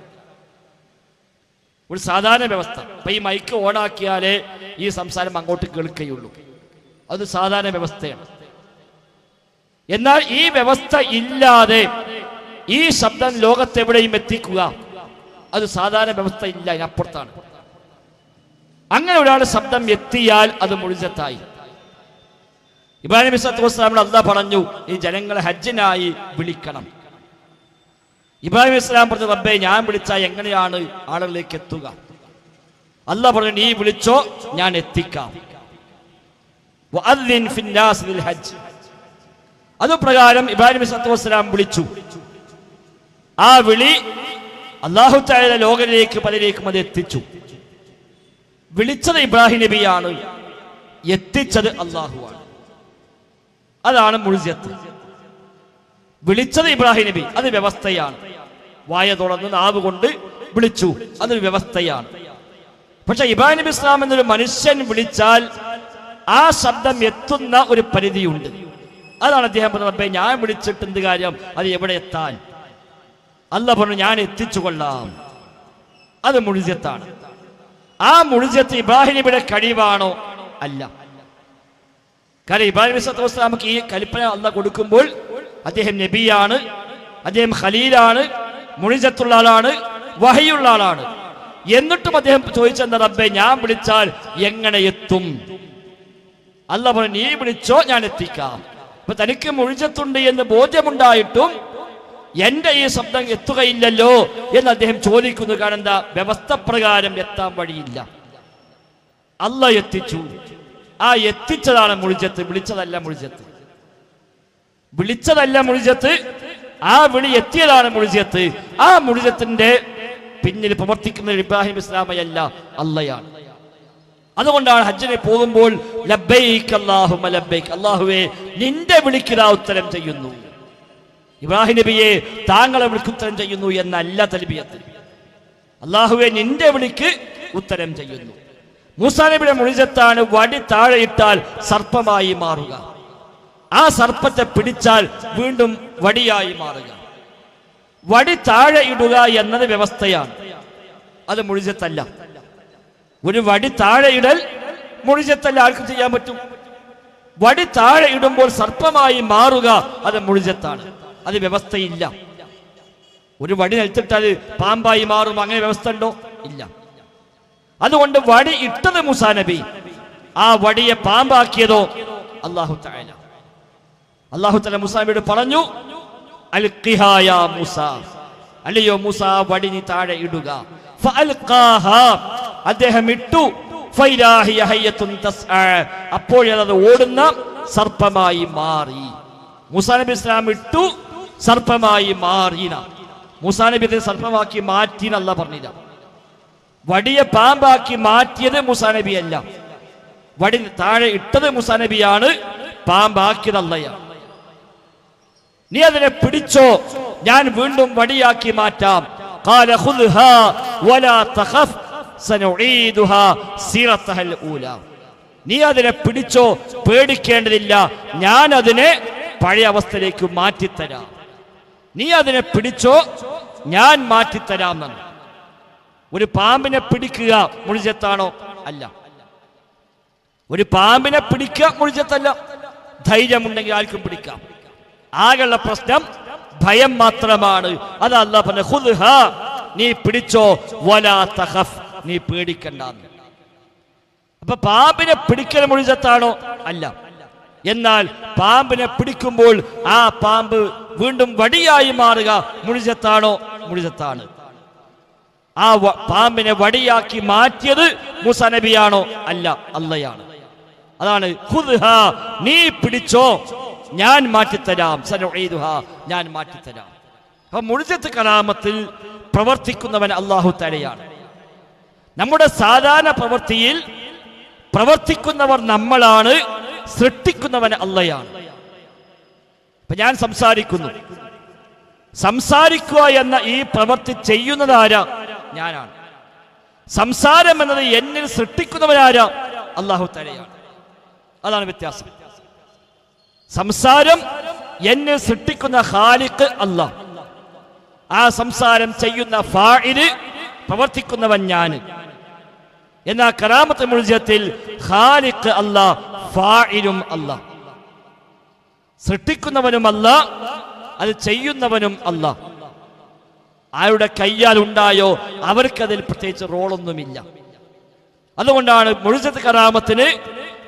ഒരു സാധാരണ വ്യവസ്ഥ. ഇപ്പൊ ഈ മൈക്ക് ഓണാക്കിയാലേ ഈ സംസാരം അങ്ങോട്ട് കേൾക്കുകയുള്ളൂ, അത് സാധാരണ വ്യവസ്ഥയാണ്. എന്നാൽ ഈ വ്യവസ്ഥ ഇല്ലാതെ ഈ ശബ്ദം ലോകത്തെവിടെയും എത്തിക്കുക, അത് സാധാരണ വ്യവസ്ഥ ഇല്ല, അതിനപ്പുറത്താണ്. അങ്ങനെ ഒരാൾ ശബ്ദം എത്തിയാൽ അത് മുഅ്ജിസത്തായി. ഇബ്രാഹിം നബി സ്വല്ലല്ലാഹു അലൈഹി വസല്ലം അല്ലാഹു പറഞ്ഞു, ഈ ജനങ്ങളെ ഹജ്ജിനായി വിളിക്കണം. ഇബ്രാഹിം ഇസ്ലാം പറഞ്ഞു, റബ്ബേ ഞാൻ വിളിച്ചാൽ എങ്ങനെയാണ് ആളുകളിലേക്ക് എത്തുക? അല്ലാഹു പറഞ്ഞു, നീ വിളിച്ചോ, ഞാൻ എത്തിക്കാം. വഅദ്ദിൻ ഫിന്നാസ് ബിൽ ഹജ്ജ്. അതുപ്രകാരം ഇബ്രാഹിം നബി സ്വല്ലല്ലാഹു അലൈഹി വസല്ലം വിളിച്ചു. ആ വിളി അല്ലാഹു തആല ലോകത്തിലേക്ക് പലരേക്കും അത് എത്തിച്ചു. വിളിച്ചത് ഇബ്രാഹിം നബിയാണ്, എത്തിച്ചത് അല്ലാഹുവാണ്. അതാണ് മുഅ്ജിസത്ത്. വിളിച്ചത് ഇബ്രാഹിം നബി, അത് വ്യവസ്ഥയാണ്. വായ തുറന്ന് നാവ് കൊണ്ട് വിളിച്ചു, അതൊരു വ്യവസ്ഥയാണ്. പക്ഷെ ഇബ്രാഹിം നബി ഇസ്ലാം എന്നൊരു മനുഷ്യൻ വിളിച്ചാൽ ആ ശബ്ദം എത്തുന്ന ഒരു പരിധിയുണ്ട്. അതാണ് അദ്ദേഹം പറഞ്ഞത്, റബ്ബേ ഞാൻ വിളിച്ചിട്ട് എന്ത് കാര്യം, അത് എവിടെ എത്താൻ? അല്ലാഹു പറഞ്ഞു, ഞാൻ എത്തിച്ചു കൊള്ളാം. അത് മുഅ്ജിസത്താണ്. ആ മുഅ്ജിസത്ത് ഇബ്രാഹിം നബിയുടെ കഴിവാണോ? അല്ല. കാരണം ഇബ്രാഹിം നബി സ്വല്ലല്ലാഹു അലൈഹി വസല്ലമക്ക് ഈ കൽപ്പന അല്ലാഹു കൊടുക്കുമ്പോൾ അദ്ദേഹം നബിയാണ്, അദ്ദേഹം ഖലീലാണ്, മുഅ്ജിസത്തുള്ള ആളാണ്, വഹയുള്ള ആളാണ്. എന്നിട്ടും അദ്ദേഹം ചോദിച്ചെന്താ, റബ്ബേ ഞാൻ വിളിച്ചാൽ എങ്ങനെ എത്തും? അല്ലാഹു പറഞ്ഞു, നീ വിളിച്ചോ, ഞാൻ എത്തിക്കാം. അപ്പൊ തനിക്ക് മുഅ്ജിസത്തുണ്ട് എന്ന് ബോധ്യമുണ്ടായിട്ടും എന്റെ ഈ ശബ്ദം എത്തുകയില്ലല്ലോ എന്ന് അദ്ദേഹം ചോദിക്കുന്നു. കാരണം എന്താ? വ്യവസ്ഥ പ്രകാരം എത്താൻ വഴിയില്ല. അല്ലാഹു എത്തിച്ചു. ആ എത്തിച്ചതാണ് മുഴിജത്ത്, വിളിച്ചതല്ല മുഴിജത്ത്. വിളിച്ചതല്ല മുഴിജത്ത്, ആ വിളി എത്തിയതാണ് മുഴിജത്ത്. ആ മുഴിജത്തിന്റെ പിന്നിൽ പ്രവർത്തിക്കുന്ന ഇബ്രാഹിം ഇസ്ലാമയല്ല, അള്ളയാണ്. അതുകൊണ്ടാണ് ഹജ്ജിന് പോകുമ്പോൾ ലബ്ബൈക് അല്ലാഹുമ്മ ലബ്ബൈക്, അല്ലാഹുവേ നിന്റെ വിളിക്ക് ഞാൻ ഉത്തരം ചെയ്യുന്നു. ഇബ്രാഹിം നബിയെ താങ്കളെ വിളിക്ക് ഉത്തരം ചെയ്യുന്നു എന്നല്ല തൽബിയത്ത്, അല്ലാഹുവേ നിന്റെ വിളിക്ക് ഉത്തരം ചെയ്യുന്നു. മൂസാ നബിയുടെ മുഴിജത്താണ് വടി താഴെയിട്ടാൽ സർപ്പമായി മാറുക, ആ സർപ്പത്തെ പിടിച്ചാൽ വീണ്ടും വടിയായി മാറുക. വടി താഴെ ഇടുക എന്നത് വ്യവസ്ഥയാണ്, അത് മുഴിജത്തല്ല. ഒരു വടി താഴെ ഇടൽ മുഴിജത്തല്ല, ആർക്കും ചെയ്യാൻ പറ്റും. വടി താഴെ ഇടുമ്പോൾ സർപ്പമായി മാറുക അത് മുഴിജത്താണ്, അത് വ്യവസ്ഥയില്ല. ഒരു വടി നിലത്തിട്ടാൽ പാമ്പായി മാറും, അങ്ങനെ വ്യവസ്ഥ ഉണ്ടോ? ഇല്ല. അതുകൊണ്ട് വടി ഇട്ടത് മൂസാ നബി, ആ വടിയെ പാമ്പാക്കിയതോ അല്ലാഹു തആല. അല്ലാഹു തആല മൂസാ നബിയോട് പറഞ്ഞു, അൽഖിഹാ യാ മൂസാ, അല്ലയോ മൂസാ വടി നീ താഴെ ഇടുക. ഫഅൽഖാഹാ, അദ്ദേഹം ഇട്ടു. ഫൈദാ ഹിയ ഹയ്യത്തുൻ തസ്ആ, അപ്പോഴത് ഓടുന്ന സർപ്പമായി മാറി. മൂസാ നബി ഇസ്ലാം ഇട്ടു, സർപ്പമായി മാറിന. മൂസാ നബി സർപ്പമാക്കി മാറ്റിനല്ല പറഞ്ഞില്ല. വടിയെ പാമ്പാക്കി മാറ്റിയത് മൂസാ നബി അല്ല, വടി താഴെ ഇട്ടത് മൂസാ നബിയാണ്, പാമ്പാക്കിയതല്ലയാണ്. നീ അതിനെ പിടിച്ചോ, ഞാൻ വീണ്ടും വടിയാക്കി മാറ്റാം. ഖാല ഖുദ്ഹാ വലാ തഖഫ് സനുഈദുഹാ സീറത്തഹൽ ഊലാ, നീ അതിനെ പിടിച്ചോ, പേടിക്കേണ്ടതില്ല, ഞാൻ അതിനെ പഴയ അവസ്ഥയിലേക്ക് മാറ്റിത്തരാം. നീ അതിനെ പിടിച്ചോ, ഞാൻ മാറ്റിത്തരാം എന്നാണ്. ഒരു പാമ്പിനെ പിടിക്കുക മുഴിജത്താണോ? അല്ല. ഒരു പാമ്പിനെ പിടിക്കുക മുഴിജത്തല്ല. ധൈര്യമുണ്ടെങ്കിൽ ആർക്കും പിടിക്കാം. ആകെയുള്ള പ്രശ്നം ഭയം മാത്രമാണ്. അത് അല്ലാഹു പറഞ്ഞു, ഖുദ്ഹാ, നീ പിടിച്ചോ, വലാ തഖഫ്, നീ പേടിക്കണ്ട. അപ്പൊ പാമ്പിനെ പിടിക്കൽ മുഴിജത്താണോ? അല്ല. എന്നാൽ പാമ്പിനെ പിടിക്കുമ്പോൾ ആ പാമ്പ് വീണ്ടും വടിയായി മാറുക മുഴിജത്താണോ? മുഴിജത്താണ്. ആ പാമ്പിനെ വടിയാക്കി മാറ്റിയത് മൂസാ നബിയാണോ? അല്ല, അള്ളയാണ്. അതാണ് ഖുദ്ഹാ, നീ പിടിച്ചോ, ഞാൻ മാറ്റിത്തരാം. സനുഈദുഹാ, ഞാൻ മാറ്റിത്തരാം. അപ്പൊ മുഴിജത്ത് കറാമത്തിൽ പ്രവർത്തിക്കുന്നവൻ അല്ലാഹു തആലയാണ്. നമ്മുടെ സാധാരണ പ്രവൃത്തിയിൽ പ്രവർത്തിക്കുന്നവർ നമ്മളാണ്, സൃഷ്ടിക്കുന്നവൻ അള്ളയാണ്. ഇപ്പൊ ഞാൻ സംസാരിക്കുക എന്ന ഈ പ്രവൃത്തി ചെയ്യുന്നത് ആരാ? ഞാനാണ്. സംസാരം എന്നത് എന്നിൽ സൃഷ്ടിക്കുന്നവനാരാ? അല്ലാഹു തആലയാണ്. അതാണ് വ്യത്യാസം. സംസാരം എന്നിൽ സൃഷ്ടിക്കുന്ന ഖാലിഖ് അല്ലാഹ്, ആ സംസാരം ചെയ്യുന്ന ഫാഇല്, പ്രവർത്തിക്കുന്നവൻ ഞാൻ. എന്നാൽ കറാമത്ത് മുഴിജത്തിൽ ഖാലിഖ് അല്ലാഹ്, ഫാഇലും അല്ലാഹ്, സൃഷ്ടിക്കുന്നവനും അല്ലാഹ്, അത് ചെയ്യുന്നവനും അല്ലാഹ്. ആരുടെ കയ്യാൽ ഉണ്ടായോ അവർക്കതിൽ പ്രത്യേകിച്ച് റോളൊന്നുമില്ല. അതുകൊണ്ടാണ് മുഴിജത്ത് കറാമത്തിന്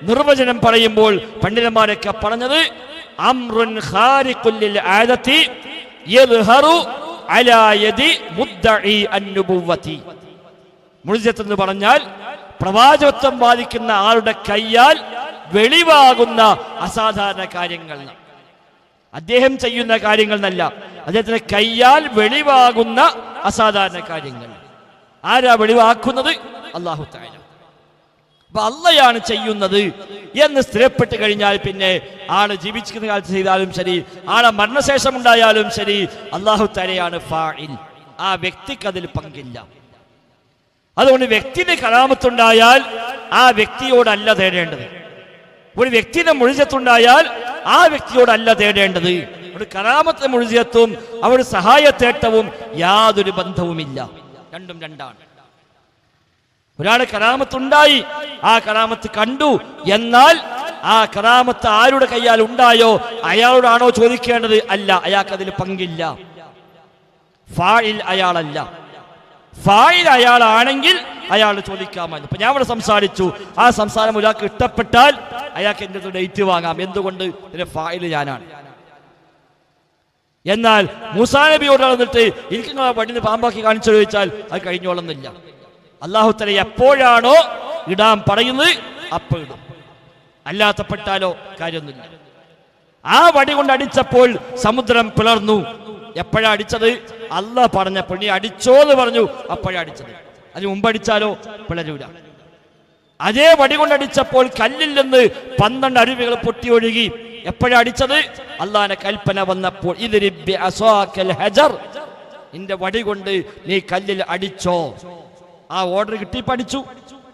നിർവചനം പറയുമ്പോൾ പണ്ഡിതന്മാരൊക്കെ പറഞ്ഞത് അംറുൻ ഖാരിഖുൽ ലിൽ ആദതി യദ്ഹറു അലാ യദി മുദ്ദഇ അന്നുബുവ്വതി. മുഴിജത്ത് എന്ന് പറഞ്ഞാൽ പ്രവാചകത്വം വാദിക്കുന്ന ആളുടെ കയ്യാൽ വെളിവാകുന്ന അസാധാരണ കാര്യങ്ങൾ, അദ്ദേഹം ചെയ്യുന്ന കാര്യങ്ങൾ എന്നല്ല, അദ്ദേഹത്തിന്റെ കയ്യാൽ വെളിവാകുന്ന അസാധാരണ കാര്യങ്ങൾ. ആരാ വെളിവാക്കുന്നത്? അല്ലാഹു തആല. അപ്പൊ അള്ളയാണ് ചെയ്യുന്നത് എന്ന് സ്ഥിരപ്പെട്ട് കഴിഞ്ഞാൽ പിന്നെ ആള് ജീവിച്ചിരിക്കുന്ന കാലത്ത് ചെയ്താലും ശരി, ആളെ മരണശേഷം ഉണ്ടായാലും ശരി, അല്ലാഹു തആലയാണ് ഫാഇൽ. ആ വ്യക്തിക്ക് അതിൽ പങ്കില്ല. അതുകൊണ്ട് വ്യക്തിയുടെ കറാമത്തുണ്ടായാൽ ആ വ്യക്തിയോടല്ല തേടേണ്ടത്. ഒരു വ്യക്തിയുടെ മുഴിജത്തുണ്ടായാൽ ആ വ്യക്തിയോടല്ല തേടേണ്ടത്. ഒരു കറാമത്തെ മുഴിജത്തും അവരുടെ സഹായത്തേട്ടവും യാതൊരു ബന്ധവുമില്ല, രണ്ടും രണ്ടാണ്. ഒരാളെ കറാമത്തുണ്ടായി, ആ കറാമത്ത് കണ്ടു, എന്നാൽ ആ കറാമത്ത് ആരുടെ കയ്യാൽ ഉണ്ടായോ അയാളോടാണോ ചോദിക്കേണ്ടത്? അല്ല, അയാൾക്ക് അതിൽ പങ്കില്ല. ഫാഇൽ അയാളല്ല. ഫാഇൽ അയാളാണെങ്കിൽ അയാൾ ചോദിക്കാമല്ലോ. ഇപ്പൊ ഞാൻ ഇവിടെ സംസാരിച്ചു, ആ സംസാരം ഒരാൾക്ക് ഇഷ്ടപ്പെട്ടാൽ അയാൾക്ക് എൻ്റെ ഡേറ്റ് വാങ്ങാം. എന്തുകൊണ്ട്? ഇതിന്റെ ഫാഇൽ ഞാനാണ്. എന്നാൽ മൂസാ നബിയോട് വന്നിട്ട് എനിക്ക് വടിന്ന് പാമ്പാക്കി കാണിച്ചു ചോദിച്ചാൽ അത് കഴിഞ്ഞോളുന്നില്ല. അല്ലാഹു തആല എപ്പോഴാണോ ഇടാൻ പറയുന്നത് അപ്പോൾ ഇടും. അല്ലാത്തപ്പെട്ടാലോ കാര്യമൊന്നുമില്ല. ആ വടി കൊണ്ട് അടിച്ചപ്പോൾ സമുദ്രം പിളർന്നു. എപ്പോഴാ അടിച്ചത്? അള്ളാഹ് പറഞ്ഞപ്പോൾ നീ അടിച്ചോ എന്ന് പറഞ്ഞു, അപ്പോഴാ അടിച്ചത്. അതിന് മുമ്പ് അടിച്ചാലോ പിളരൂല. അതേ വടി കൊണ്ടടിച്ചപ്പോൾ കല്ലിൽ നിന്ന് 12 അരുവികൾ പൊട്ടി ഒഴുകി. എപ്പോഴാ അടിച്ചത്? അള്ളാഹിന്റെ കൽപ്പന വന്നപ്പോൾ. നിന്റെ വടി കൊണ്ട് നീ കല്ലിൽ അടിച്ചോ. ആ ഓർഡർ കിട്ടി പഠിച്ചു.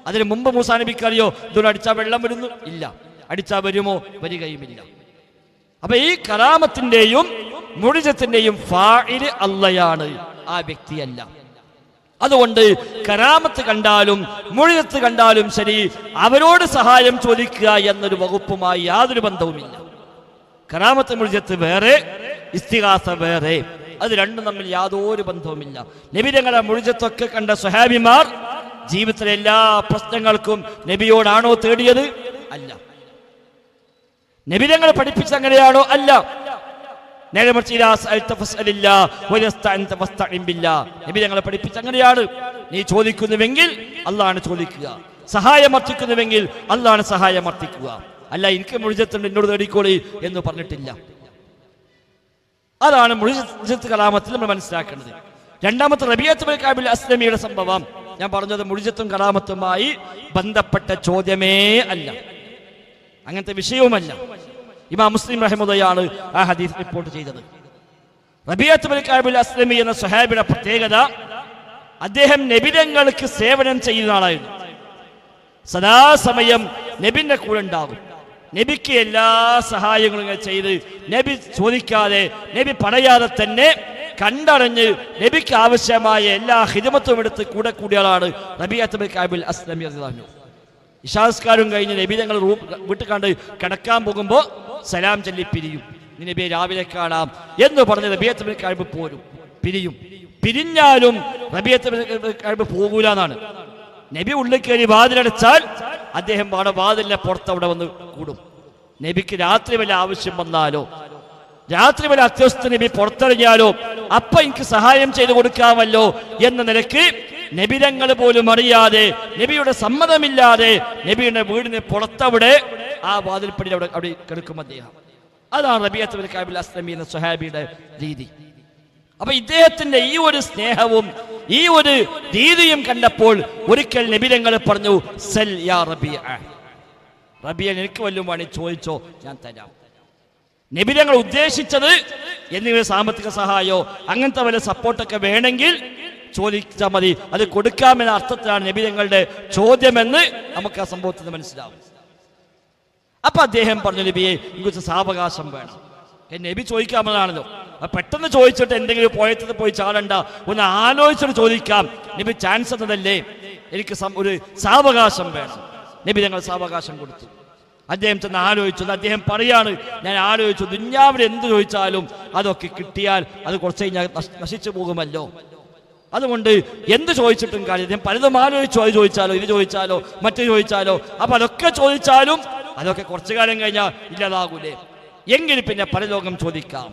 അതിന് മുമ്പ് മൂസാ നബിക്ക് അറിയോ ഇതൊരു അടിച്ചാൽ വെള്ളം വരുന്നു? ഇല്ല. അടിച്ചാൽ വരുമോ? വരികയുമില്ല. അപ്പൊ ഈ കറാമത്തിന്റെയും മുഅ്ജിസത്തിന്റെയും ഫാഇൽ അള്ളയാണ്, ആ വ്യക്തിയല്ല. അതുകൊണ്ട് കറാമത്ത് കണ്ടാലും മുഅ്ജിസത്ത് കണ്ടാലും ശരി, അവരോട് സഹായം ചോദിക്കുക എന്നൊരു വകുപ്പുമായി യാതൊരു ബന്ധവുമില്ല. കറാമത്ത് മുഅ്ജിസത്ത് വേറെ, ഇസ്തിഗാസ വേറെ. അത് രണ്ടും തമ്മിൽ യാതൊരു ബന്ധവുമില്ല. നബി തങ്ങളുടെ മുഅ്ജിസത്തൊക്കെ കണ്ട സ്വഹാബിമാർ ജീവിതത്തിലെ എല്ലാ പ്രശ്നങ്ങൾക്കും നബിയോടാണോ തേടിയത്? അല്ല. നബി തങ്ങൾ പഠിപ്പിച്ചത് അങ്ങനെയാണോ? അല്ല. നേരെ മറിച്ച് നബി ഞങ്ങളെ പഠിപ്പിച്ച അങ്ങനെയാണ്. നീ ചോദിക്കുന്നുവെങ്കിൽ അള്ളാഹാണ് ചോദിക്കുക, സഹായം അർത്ഥിക്കുന്നുവെങ്കിൽ അള്ളാഹാണ് സഹായം അർത്ഥിക്കുക. അല്ല എനിക്ക് മുഅ്ജിസത്തുണ്ട് എന്നോട് തേടിക്കോളി എന്ന് പറഞ്ഞിട്ടില്ല. അതാണ് മുഅ്ജിസത്ത് കറാമത്തിൽ നമ്മൾ മനസ്സിലാക്കേണ്ടത്. രണ്ടാമത്തെ റബീഅത്ത് ബിൻ കഅബ് അസ്ലമിയുടെ സംഭവം ഞാൻ പറഞ്ഞത് മുഅ്ജിസത്തും കറാമത്തുമായി ബന്ധപ്പെട്ട ചോദ്യമേ അല്ല, അങ്ങനത്തെ വിഷയവുമല്ല. ഇമാം മുസ്ലിം റഹിമഹുള്ളയാണ് ആ ഹദീസ് റിപ്പോർട്ട് ചെയ്തത്. റബീഅത്ത് ബിൻ കഅബ് അസ്ലമി എന്ന സ്വഹാബിയുടെ പ്രത്യേകത, അദ്ദേഹം നബിതങ്ങൾക്ക് സേവനം ചെയ്യുന്ന ആളായിരുന്നു. സദാസമയം നബിന്റെ കൂടെ ഉണ്ടാകും. നബിക്ക് എല്ലാ സഹായങ്ങളും ചെയ്ത് നബി ചോദിക്കാതെ, നബി പറയാതെ തന്നെ കണ്ടറിഞ്ഞ് നബിക്ക് ആവശ്യമായ എല്ലാ ഖിദ്മത്തും എടുത്ത് കൂടെ കൂടിയാളാണ് റബീഅത്ത് ബിൻ കഅബ് അസ്ലമി റളിയല്ലാഹു അൻഹു. ഇശാസ്കാരം കഴിഞ്ഞ് നബി തങ്ങൾ വീട്ടിൽ കണ്ട് കിടക്കാൻ പോകുമ്പോൾ സലാം ചൊല്ലി പിരിയും. നബിയെ രാവിലെ കാണാം എന്ന് പറഞ്ഞ് റബീഅത്ത് ബിൻ കഅബ് പോരും, പിരിയും. പിരിഞ്ഞാലും റബീഅത്ത് ബിൻ കഅബ് പോകൂല എന്നാണ്. നബി ഉള്ളിൽ കയറി വാതിലടച്ചാൽ അദ്ദേഹം അവിടെ വാതിലിനെ പുറത്ത് അവിടെ വന്ന് കൂടും. നബിക്ക് രാത്രി വല്ല ആവശ്യം വന്നാലോ, രാത്രി വല്ല അത്യാവശ്യത്തിന് നബി പുറത്തിറങ്ങിയാലോ അപ്പൊ എനിക്ക് സഹായം ചെയ്തു കൊടുക്കാമല്ലോ എന്ന നിലക്ക് നബിതങ്ങൾ പോലും അറിയാതെ, നബിയുടെ സമ്മതമില്ലാതെ നബിയുടെ വീടിന് പുറത്തവിടെ ആ വാതിൽപ്പടി അവിടെ കിടക്കും അദ്ദേഹം. അതാണ് റബീഅത്ത് ബിൻ കഅബ് അസ്ലമി എന്ന സ്വഹാബിയുടെ രീതി. അപ്പൊ ഇദ്ദേഹത്തിന്റെ ഈ ഒരു സ്നേഹവും ഈ ഒരു രീതിയും കണ്ടപ്പോൾ ഒരിക്കൽ നബിതങ്ങൾ പറഞ്ഞു, സൽ യാ റബീഅ, റബീഅ എനിക്ക് വല്ലതും വേണേ ചോദിച്ചോ, ഞാൻ തരാം. നബിതങ്ങൾ ഉദ്ദേശിച്ചത് എന്തെങ്കിലും സാമ്പത്തിക സഹായമോ അങ്ങനത്തെ വല്ല സപ്പോർട്ടൊക്കെ വേണമെങ്കിൽ ചോദിച്ചാൽ മതി, അത് കൊടുക്കാമെന്ന അർത്ഥത്തിലാണ് നബിതങ്ങളുടെ ചോദ്യമെന്ന് നമുക്ക് ആ സംഭവത്തിൽ മനസ്സിലാവും. അപ്പൊ അദ്ദേഹം പറഞ്ഞു, നബിയെ എനിക്ക് സാവകാശം വേണം. നബി ചോദിക്കാമെന്നാണല്ലോ, പെട്ടെന്ന് ചോദിച്ചിട്ട് എന്തെങ്കിലും പോയത്തിൽ പോയി ചാടണ്ട, ഒന്ന് ആലോചിച്ചിട്ട് ചോദിക്കാം. നബി ചാൻസ് എന്നതല്ലേ, എനിക്ക് ഒരു സാവകാശം വേണം. നബി ഞങ്ങൾ സാവകാശം കൊടുത്തു. അദ്ദേഹം ചെന്ന് ആലോചിച്ചു. അദ്ദേഹം പറയാണ്, ഞാൻ ആലോചിച്ചു, ദുന്യാവിൽ എന്ത് ചോദിച്ചാലും അതൊക്കെ കിട്ടിയാൽ അത് കുറച്ച് കഴിഞ്ഞാൽ നശിച്ചു പോകുമല്ലോ, അതുകൊണ്ട് എന്ത് ചോദിച്ചിട്ടും കാര്യം. അദ്ദേഹം പലതും ആലോചിച്ചു, അത് ചോദിച്ചാലോ, ഇത് ചോദിച്ചാലോ, മറ്റു ചോദിച്ചാലോ. അപ്പൊ അതൊക്കെ ചോദിച്ചാലും അതൊക്കെ കുറച്ചു കാലം കഴിഞ്ഞാൽ ഇല്ലാതാകൂലേ, എങ്കിൽ പിന്നെ പരലോകം ചോദിക്കാം.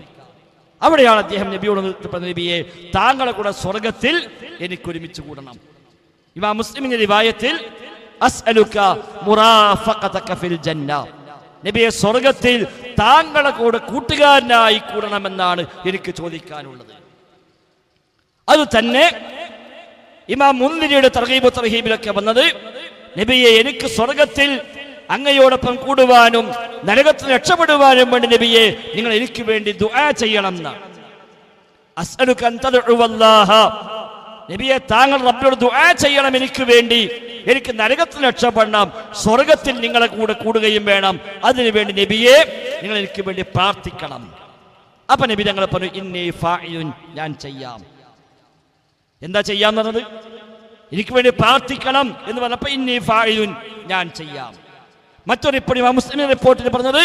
അവിടെയാണ് അദ്ദേഹം നബിയോട് പറഞ്ഞ, നബിയെ താങ്കളെ കൂടെ സ്വർഗത്തിൽ എനിക്കൊരുമിച്ച് കൂടണം. ഇമാം മുസ്ലിമിന്റെ റിവായത്തിൽ അസ്അലുക മുറാഫഖതക ഫിൽ ജന്ന, നബിയെ സ്വർഗത്തിൽ താങ്കളെ കൂടെ കൂട്ടുകാരനായി കൂടണമെന്നാണ് എനിക്ക് ചോദിക്കാനുള്ളത്. അത് തന്നെ ഇമാം മുൻദിരിയുടെ തർഗീബ് തർഹീബിലൊക്കെ വന്നത്, നബിയെ എനിക്ക് സ്വർഗത്തിൽ അങ്ങയോടൊപ്പം കൂടുവാനും നരകത്തിൽ രക്ഷപ്പെടുവാനും വേണ്ടി നബിയെ നിങ്ങൾ എനിക്ക് വേണ്ടി ദുആ ചെയ്യണം എന്നാണ്. അസ്അലുക അൻ തദ്ഉവല്ലാഹ, നബിയെ താങ്കൾ റബ്ബിനോട് ദുആ ചെയ്യണം എനിക്ക് വേണ്ടി, എനിക്ക് നരകത്തിൽ രക്ഷപ്പെടണം, സ്വർഗത്തിൽ നിങ്ങളെ കൂടെ കൂടുകയും വേണം. അതിനുവേണ്ടി നബിയെ നിങ്ങൾ എനിക്ക് വേണ്ടി പ്രാർത്ഥിക്കണം. അപ്പൊ നബി ഞങ്ങൾ പറഞ്ഞു, ഇന്നി ഫാഇലുൻ, ഞാൻ ചെയ്യാം. എന്താ ചെയ്യാന്ന് പറഞ്ഞത്? എനിക്ക് വേണ്ടി പ്രാർത്ഥിക്കണം എന്ന് പറഞ്ഞപ്പോ ഇന്നി ഫാഇലുൻ, ഞാൻ ചെയ്യാം. മറ്റൊരു റിപ്പോർട്ട് ഇമാം മുസ്ലിം റിപ്പോർട്ടിൽ പറഞ്ഞത്,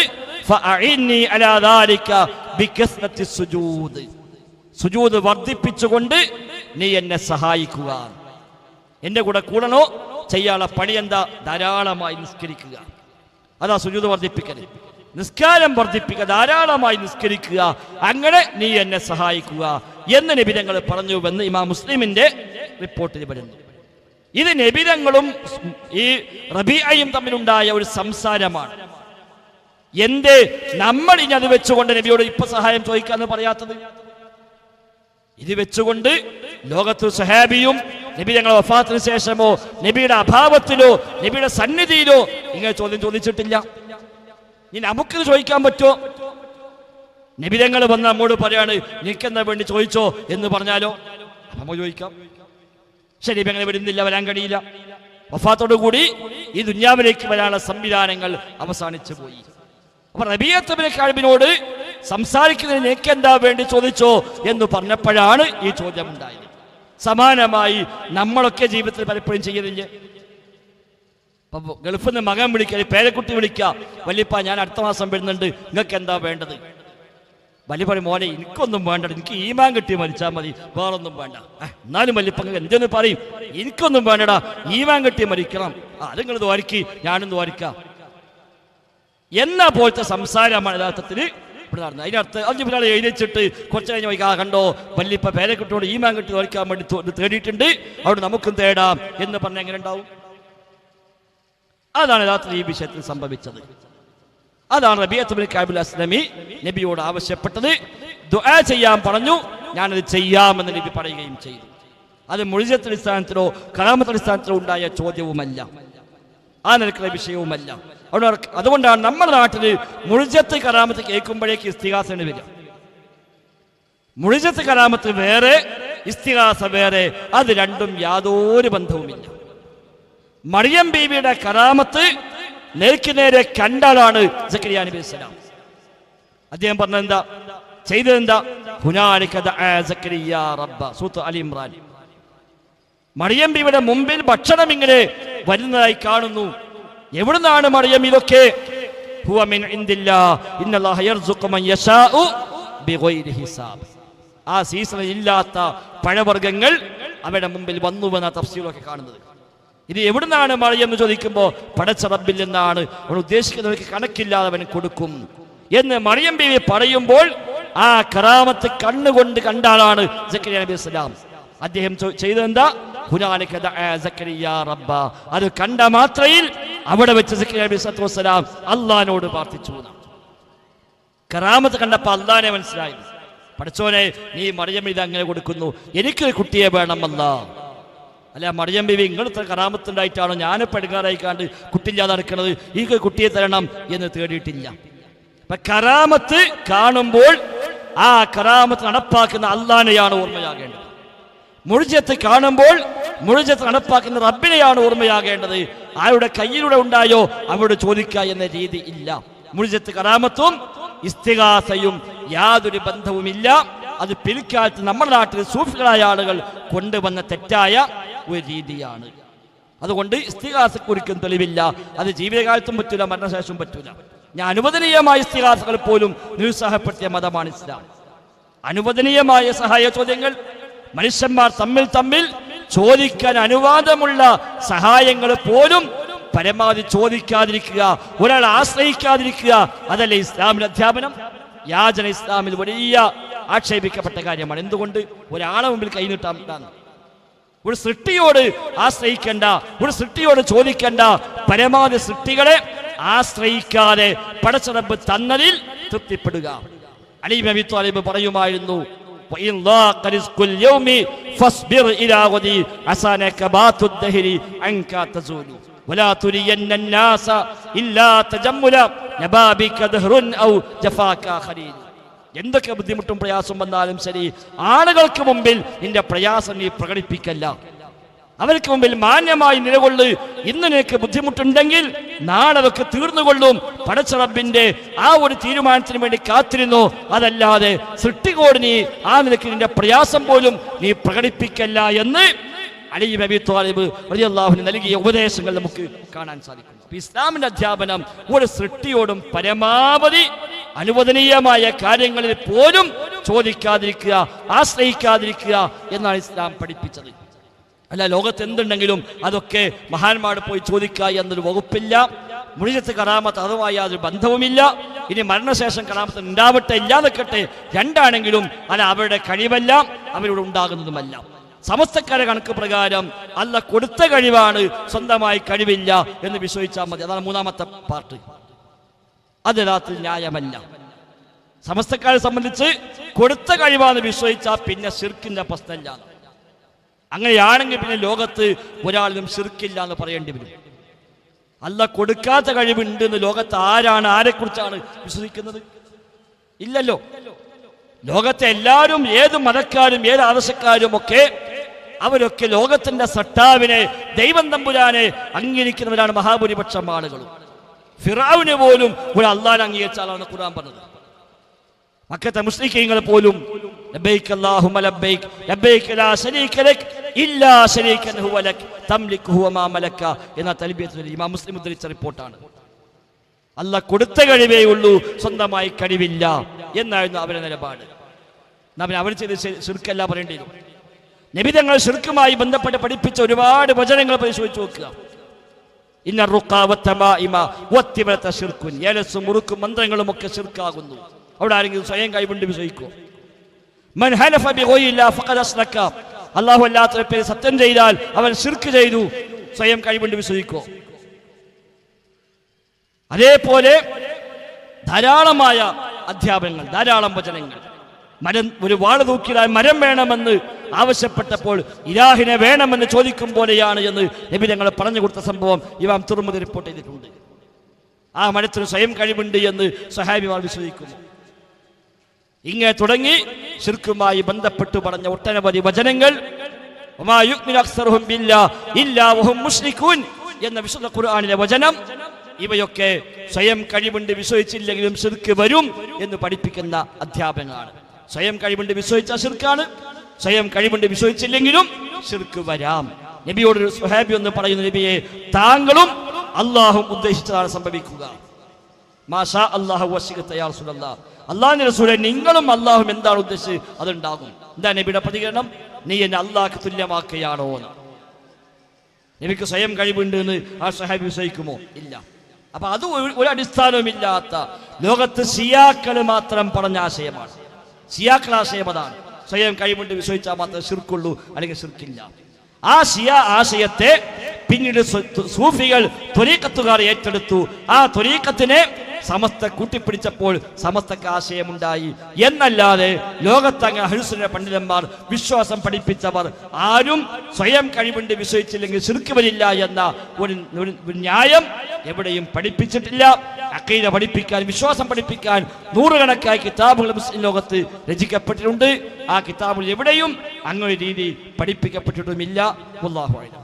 ഫഅഇന്നി അലാ ദാലിക ബികസ്റത്തി സുജൂദ്, സുജൂദ് വർദ്ധിപ്പിച്ചുകൊണ്ട് നീ എന്നെ സഹായിക്കുക. എന്റെ കൂടെ കൂടണോ? ചെയ്യാനുള്ള പണി എന്താ? ധാരാളമായി നിസ്കരിക്കുക. അതാ സുജൂദ് വർദ്ധിപ്പിക്കൽ, നിസ്കാരം വർദ്ധിപ്പിക്കുക, ധാരാളമായി നിസ്കരിക്കുക. അങ്ങനെ നീ എന്നെ സഹായിക്കുക എന്ന് നബിതങ്ങൾ പറഞ്ഞുവെന്ന് ഇമാം മുസ്ലിമിന്റെ റിപ്പോർട്ടിൽ വരുന്നു. ഇത് നബിതങ്ങളും ഈ റബീഅയും തമ്മിലുണ്ടായ ഒരു സംസാരമാണ്. എന്തേ നമ്മൾ ഇനി അത് വെച്ചുകൊണ്ട് നബിയോട് ഇപ്പൊ സഹായം ചോദിക്കാന്ന് പറയാത്തത്? ഇത് വെച്ചുകൊണ്ട് ലോകത്തു സഹാബിയും നബി ഞങ്ങളുടെ വഫാത്തിന് ശേഷമോ നബിയുടെ അഭാവത്തിലോ നബിയുടെ സന്നിധിയിലോ ഇങ്ങനെ ചോദ്യം ചോദിച്ചിട്ടില്ല. ഇനി നമുക്കിത് ചോദിക്കാൻ പറ്റുമോ? നബി ഞങ്ങൾ വന്ന് നമ്മോട് പറയാണ് നിനക്കെന്താ വേണ്ടി ചോദിച്ചോ എന്ന് പറഞ്ഞാലോ നമ്മൾ ചോദിക്കാം. ശരി, നബി അങ്ങനെ വരുന്നില്ല, വരാൻ കഴിയില്ല. വഫാത്തോടു കൂടി ഈ ദുനിയാവിലേക്ക് വരാനുള്ള സംവിധാനങ്ങൾ അവസാനിച്ചു പോയി. അപ്പൊ റബീഅത്ത് ഇബ്നു കഅബിനോട് സംസാരിക്കുന്നതിന് നിനക്കെന്താ വേണ്ടി ചോദിച്ചോ എന്ന് പറഞ്ഞപ്പോഴാണ് ഈ ചോദ്യം ഉണ്ടായത്. സമാനമായി നമ്മളൊക്കെ ജീവിതത്തിൽ പലപ്പോഴും ചെയ്യുന്നില്ലേ? അപ്പൊ ഗൾഫിൽ നിന്ന് മകൻ വിളിക്കുക, പേരക്കുട്ടി വിളിക്കുക, വല്യപ്പ ഞാൻ അടുത്ത മാസം വരുന്നുണ്ട്, നിങ്ങൾക്ക് എന്താ വേണ്ടത്? വലിയ പറയും, മോനെ എനിക്കൊന്നും വേണ്ട, എനിക്ക് ഈമാൻ കിട്ടി മരിച്ചാൽ മതി, വേറൊന്നും വേണ്ട. എന്നാലും വല്യപ്പ എന്തെന്ന് പറയും, എനിക്കൊന്നും വേണ്ടടാ, ഈമാൻ കിട്ടി മരിക്കണം, അത് നിങ്ങൾ ദ്വാരിക്ക്, ഞാനും ദ്വാരിക്കാം എന്നാ പോലത്തെ സംസാരമാണ് യഥാർത്ഥത്തിൽ ഇവിടെ നടന്നത്. അതിനർത്ഥം അഞ്ചു പിന്നാളെ എഴുതിച്ചിട്ട് കുറച്ച് കഴിഞ്ഞ് വൈകാ കണ്ടോ വല്യപ്പ പേരക്കുട്ടിയോട് ഈമാൻ കിട്ടി ദ്വാരിക്കാൻ വേണ്ടി തേടിയിട്ടുണ്ട്, അവിടെ നമുക്കും തേടാം എന്ന് പറഞ്ഞ എങ്ങനെ ഉണ്ടാവും? അതാണ് യഥാർത്ഥത്തിൽ ഈ വിഷയത്തിൽ സംഭവിച്ചത്. അതാണ് റബീഅത്ത് ഇബ്നു കഅബ് അസ്ലമി നബിയോട് ആവശ്യപ്പെട്ടത്. ദുആ ചെയ്യാൻ പറഞ്ഞു, ഞാനത് ചെയ്യാമെന്ന് നബി പറയുകയും ചെയ്തു. അത് മുഅ്ജിസത്തിന്റെ അടിസ്ഥാനത്തിലോ കറാമത്തിന്റെ അടിസ്ഥാനത്തിലോ ഉണ്ടായ ചോദ്യവുമല്ല, ആ നിലക്കുള്ള വിഷയവുമല്ല. അതുകൊണ്ടാണ് നമ്മുടെ നാട്ടിൽ മുഅ്ജിസത്ത് കറാമത്ത് കേൾക്കുമ്പോഴേക്ക് ഇസ്തിഗാസ വരിക. മുഅ്ജിസത്ത് കറാമത്ത് വേറെ, ഇസ്തിഗാസ വേറെ, അത് രണ്ടും യാതൊരു ബന്ധവുമില്ല. മറിയം ബീവിയുടെ കറാമത്ത് നേർക്ക് നേരെ കണ്ടാലാണ് സക്കരിയ നബി അലൈഹിസ്സലാം. അദ്ദേഹം പറഞ്ഞെന്താ, ചെയ്തതെന്താ? ഹുനാലിക ദഅ സക്കരിയ റബ്ബ, സൂറത്ത് അലി ഇംറാൻ. മറിയം ബീവിയുടെ മുമ്പിൽ ഭക്ഷണം ഇങ്ങനെ വരുന്നതായി കാണുന്നു. എവിടുന്നാണ് മറിയം ഇതൊക്കെ? ഹുവ മിൻ ഇൻദില്ലാഹ് ഇന്നല്ലാഹ യർസുഖു മൻ യശാഉ ബിഗൈരി ഹിസാബ്. ആ സീസണിൽ ഇല്ലാത്ത പഴവർഗ്ഗങ്ങൾ അവരുടെ മുമ്പിൽ വന്നുവെന്ന തഫ്സീറൊക്കെ കാണുന്നത്. ഇത് എവിടുന്നാണ് മറിയം എന്ന് ചോദിക്കുമ്പോൾ പടച്ച റബ്ബിൽ നിന്നാണ്, അവൻ ഉദ്ദേശിക്കുന്നവർക്ക് കണക്കില്ലാതെ അവൻ കൊടുക്കും എന്ന് മറിയം ബീവി പറയുമ്പോൾ ആ കറാമത്ത് കണ്ണുകൊണ്ട് കണ്ട ആളാണ് സക്കരിയ നബി അലൈഹിസ്സലാം. അദ്ദേഹം ചെയ്തെന്താ? ഹുനാലിക ദഅ സക്കരിയ റബ്ബ. അത് കണ്ട മാത്രയിൽ അവിടെ വെച്ച് സക്കരിയ നബി അലൈഹിസ്സലാം അള്ളാഹിനോട് പ്രാർത്ഥിച്ചു. കറാമത്ത് കണ്ടപ്പോൾ അള്ളാഹിനെ മനസ്സിലായി, പടച്ചോനെ നീ മറിയം ഇത് അങ്ങനെ കൊടുക്കുന്നു, എനിക്കൊരു കുട്ടിയെ വേണമല്ല. അല്ല, മറിയം ബീവി ഇങ്ങനത്തെ കറാമത്തുണ്ടായിട്ടാണോ ഞാനിപ്പോൾ എടുക്കാറായിക്കാണ്ട് കുട്ടിയില്ലാതെ നടക്കുന്നത്, എനിക്ക് കുട്ടിയെ തരണം എന്ന് തേടിയിട്ടില്ല. അപ്പൊ കറാമത്ത് കാണുമ്പോൾ ആ കറാമത്ത് നടപ്പാക്കുന്ന അള്ളാഹിനെയാണ് ഓർമ്മയാകേണ്ടത്. മുഅ്ജിസത്ത് കാണുമ്പോൾ മുഅ്ജിസത്ത് നടപ്പാക്കുന്ന റബ്ബിനെയാണ് ഓർമ്മയാകേണ്ടത്. ആരുടെ കയ്യിലൂടെ ഉണ്ടായോ അവരോട് ചോദിക്കുക എന്ന രീതി ഇല്ല. മുഅ്ജിസത്ത് കറാമത്തും ഇസ്തിഗാസയും യാതൊരു ബന്ധവുമില്ല. അത് പിൽക്കാലത്ത് നമ്മുടെ നാട്ടിൽ സൂഫികളായ ആളുകൾ കൊണ്ടുവന്ന തെറ്റായ ഒരു രീതിയാണ്. അതുകൊണ്ട് ഇസ്തിഗാസക്കൊരിക്കും തെളിവില്ല. അത് ജീവിതകാലത്തും പറ്റൂല, മരണശേഷവും പറ്റൂല. ഞാൻ അനുവദനീയമായ ഇസ്തിഗാസകൾ പോലും നിരുത്സാഹപ്പെടുത്തിയ മതമാണ് ഇസ്ലാം. അനുവദനീയമായ സഹായ ചോദ്യങ്ങൾ, മനുഷ്യന്മാർ തമ്മിൽ ചോദിക്കാൻ അനുവാദമുള്ള സഹായങ്ങൾ പോലും പരമാവധി ചോദിക്കാതിരിക്കുക, ഒരാൾ ആശ്രയിക്കാതിരിക്കുക, അതല്ലേ ഇസ്ലാമിന്റെ അധ്യാപനം? യാചന ഇസ്ലാമിൽ വലിയ ആക്ഷേപിക്കപ്പെട്ട കാര്യമാണ്. എന്തുകൊണ്ട്? ഒരാളെ മുമ്പിൽ കൈനീട്ടാൻ, ഒരു സൃഷ്ടിയോട് ആശ്രയിക്കേണ്ട, ഒരു സൃഷ്ടിയോട് ചോദിക്കേണ്ട, പരമാവധി സൃഷ്ടികളെ ആശ്രയിക്കാതെ പടച്ച റബ്ബ് തന്നതിൽ തൃപ്തിപ്പെടുക. അലി ഇബ്നു അബീ ത്വാലിബ് പറയുമായിരുന്നു, വഇൻ ളാഖ റിസ്ഖുൽ യൗമി ഫസ്ബിർ ഇലാ ഗദി അസാനക ബാതുദ് ദഹരി അൻക തസൂലു വലാ തുരിയന്ന الناس ഇല്ലാ തജമ്മുല നബാബിക ദഹ്റുൻ ഔ ജഫാക ഖലീൽ. എന്തൊക്കെ ബുദ്ധിമുട്ടും പ്രയാസം വന്നാലും ശരി, ആളുകൾക്ക് മുമ്പിൽ നിന്റെ പ്രയാസം നീ പ്രകടിപ്പിക്കല്ല. അവർക്ക് മുമ്പിൽ മാന്യമായി നിലകൊള്ളു. ഇന്ന് നിനക്ക് ബുദ്ധിമുട്ടുണ്ടെങ്കിൽ നാളെ അതൊക്കെ തീർന്നുകൊള്ളും. പടച്ച റബ്ബിന്റെ ആ ഒരു തീരുമാനത്തിന് വേണ്ടി കാത്തിരുന്നു. അതല്ലാതെ സൃഷ്ടികോട് നീ ആ നിലയ്ക്ക് നിന്റെ പ്രയാസം പോലും നീ പ്രകടിപ്പിക്കല്ല എന്ന് അലി ഇബ്നു അബീ ത്വാലിബ് റളിയല്ലാഹു അൻഹു നൽകിയ ഉപദേശങ്ങൾ നമുക്ക് കാണാൻ സാധിക്കും. ഇസ്ലാമിന്റെ അധ്യാപനം ഒരു സൃഷ്ടിയോടും പരമാവധി അനുവദനീയമായ കാര്യങ്ങളിൽ പോലും ചോദിക്കാതിരിക്കുക, ആശ്രയിക്കാതിരിക്കുക എന്നാണ് ഇസ്ലാം പഠിപ്പിച്ചത്. അല്ല, ലോകത്ത് എന്തുണ്ടെങ്കിലും അതൊക്കെ മഹാന്മാർ പോയി ചോദിക്കുക എന്നൊരു വകുപ്പില്ല. മുഅ്ജിസത്ത് കറാമത്ത് അതുമായി യാതൊരു ബന്ധവുമില്ല. ഇനി മരണശേഷം കറാമത്ത് ഉണ്ടാവട്ടെ ഇല്ലാതെക്കട്ടെ, രണ്ടാണെങ്കിലും അല്ല അവരുടെ കഴിവല്ല, അവരോട് ഉണ്ടാകുന്നതുമല്ല. സമസ്തക്കാരുടെ കണക്ക് പ്രകാരം അല്ല കൊടുത്ത കഴിവാണ്, സ്വന്തമായി കഴിവില്ല എന്ന് വിശ്വസിച്ചാൽ മതി. അതാണ് മൂന്നാമത്തെ പാർട്ട്. അത് യഥാർത്ഥത്തിൽ ന്യായമല്ല. സമസ്തക്കാരെ സംബന്ധിച്ച് കൊടുത്ത കഴിവാന്ന് വിശ്വസിച്ചാൽ പിന്നെ ശിർക്കിന്റെ പ്രശ്നമില്ല. അങ്ങനെയാണെങ്കിൽ പിന്നെ ലോകത്ത് ഒരാളിനും ശിർക്കില്ല എന്ന് പറയേണ്ടി വരും. അല്ല കൊടുക്കാത്ത കഴിവുണ്ട് എന്ന് ലോകത്ത് ആരെക്കുറിച്ചാണ് വിശ്വസിക്കുന്നത്? ഇല്ലല്ലോ. ലോകത്തെ എല്ലാവരും, ഏത് മതക്കാരും ഏത് ആദർശക്കാരും ഒക്കെ അവരൊക്കെ ലോകത്തിന്റെ സട്ടാവിനെ, ദൈവം തമ്പുരാനെ അംഗീകരിക്കുന്നവരാണ് മഹാഭൂരിപക്ഷം ആളുകളും. ഫിറഔന് പോലും ഒരു അള്ളാഹനെ അംഗീകരിച്ചാലാണ് ഖുർആൻ പറഞ്ഞത്. മക്കത്തെ മുശ്രിക്കീങ്ങൾ പോലും ലബ്ബൈക അല്ലാഹുമ്മ ലബ്ബൈക ലബ്ബൈക ലാ ശരീക ലക് ഇല്ലാ ശരീകൻ ഹുവ ലക് തംലികുഹു വമാ മലക എന്ന തൽബിയത്തുൽ ഇമാം മുസ്ലിം ഉദ്ധരിച്ച റിപ്പോർട്ടാണ്. അല്ലാഹ് കൊടുത്ത കഴിവേ ഉള്ളൂ, സ്വന്തമായി കഴിവില്ല എന്നായിരുന്നു അവരുടെ നിലപാട്. അവർ ചെയ്ത് ശിർക്കല്ല പറയേണ്ടി വരും. നബി തങ്ങൾ ശിർക്കുമായി ബന്ധപ്പെട്ട് പഠിപ്പിച്ച ഒരുപാട് വചനങ്ങൾ പരിശോധിച്ച് നോക്കുക. ഇന്ന റുഖ വത്തമാഇമ വത്തിബത ശിർക്കുൻ, ഏലസും മുറുക്കും മന്ത്രങ്ങളും ഒക്കെ ശിർക്കാകുന്നു. അവിടെ ആരെങ്കിലും സ്വയം കൈകൊണ്ട് വിശ്വസിക്കോ? മൻ ഹലഫ ബിഗൈരില്ലാ ഫഖദ് അശ്റക, അല്ലാഹു അല്ലാത്തവരുടെ പേരിൽ സത്യം ചെയ്താൽ അവൻ ശിർക്ക് ചെയ്തു. സ്വയം കൈകൊണ്ട് വിശ്വസിക്കോ? അതേപോലെ ധാരാളമായ അധ്യാപനങ്ങൾ, ധാരാളം വചനങ്ങൾ. മരം, ഒരു വാള തൂക്കിയാൽ മരം വേണമെന്ന് ആവശ്യപ്പെട്ടപ്പോൾ ഇലാഹിനെ വേണമെന്ന് ചോദിക്കും പോലെയാണ് എന്ന് നബി തങ്ങൾ പറഞ്ഞു കൊടുത്ത സംഭവം ഇമാം തുർമുദി റിപ്പോർട്ട് ചെയ്തിട്ടുണ്ട്. ആ മരത്തിന് സ്വയം കഴിവുണ്ട് എന്ന് സ്വഹാബിമാർ വിശ്വസിക്കുന്നു. ഇങ്ങനെ തുടങ്ങി ശിർക്കുമായി ബന്ധപ്പെട്ടു പറഞ്ഞ ഒട്ടനവധി വചനങ്ങൾ. വമാ യുഅ്മിനു അക്സറുഹും ബില്ലാഹി ഇല്ലാ വഹും മുശ്രികൂൻ എന്ന വിശുദ്ധ ഖുർആനിലെ വചനം, ഇവയൊക്കെ സ്വയം കഴിവുണ്ട് വിശ്വസിച്ചില്ലെങ്കിലും ശിർക്ക് വരും എന്ന് പഠിപ്പിക്കുന്ന അധ്യാപനമാണ്. സ്വയം കഴിവുണ്ട് വിശ്വസിച്ച ശിർക്കാണ്, സ്വയം കഴിവുണ്ട് വിശ്വസിച്ചില്ലെങ്കിലും ശിർക്ക് വരാം. നബിയോടൊരു സ്വഹാബി എന്ന് പറയുന്ന, നബിയെ താങ്കളും അള്ളാഹും ഉദ്ദേശിച്ചതാണ് സംഭവിക്കുക. മാഷാ അല്ലാഹു വശിഅത യാ റസൂലല്ലാഹ്, അള്ളാഹുവിന്റെ റസൂലേ നിങ്ങളും അള്ളാഹും എന്താണ് ഉദ്ദേശിച്ചത് അതുണ്ടാകും. എന്താ നബിയുടെ പ്രതികരണം? നീ എന്നെ അള്ളാഹ്ക്ക് തുല്യമാക്കുകയാണോ എന്ന്. നബിക്ക് സ്വയം കഴിവുണ്ട് എന്ന് ആ സ്വഹാബി വിശ്വസിക്കുമോ? ഇല്ല. അപ്പൊ അത് ഒരു അടിസ്ഥാനവുമില്ലാത്ത, ലോകത്ത് സിയാക്കൾ മാത്രം പറഞ്ഞ ആശയമാണ്. സിയാക്കൾ ആശയം അതാണ്, സ്വയം കഴിവുണ്ട് വിശ്വസിച്ചാൽ മാത്രമേ ശിർക്കുള്ളൂ, അല്ലെങ്കിൽ ശിർക്കില്ല. ആ ഷിയ ആശയത്തെ പിന്നീട് സൂഫികൾ ത്വരീഖത്തുകാർ ഏറ്റെടുത്തു. ആ ത്വരീഖത്തിനെ സമസ്ത കൂട്ടിപ്പിടിച്ചപ്പോൾ സമസ്തക്ക് ആശയമുണ്ടായി എന്നല്ലാതെ ലോകത്തങ്ങ് അഹ്ലുസുന്ന പണ്ഡിതന്മാർ, വിശ്വാസം പഠിപ്പിച്ചവർ ആരും സ്വയം കഴിവുണ്ട് വിശ്വസിച്ചില്ലെങ്കിൽ ശിർക്ക് വരില്ല എന്ന ഒരു ന്യായം എവിടെയും പഠിപ്പിച്ചിട്ടില്ല. അഖീദ പഠിപ്പിക്കാൻ, വിശ്വാസം പഠിപ്പിക്കാൻ നൂറുകണക്കായ കിതാബുകൾ മുസ്ലിം ലോകത്ത് രചിക്കപ്പെട്ടിട്ടുണ്ട്. ആ കിതാബുകൾ എവിടെയും അങ്ങനെ രീതി പഠിപ്പിക്കപ്പെട്ടിട്ടുമില്ല. വല്ലാഹു അഅലം.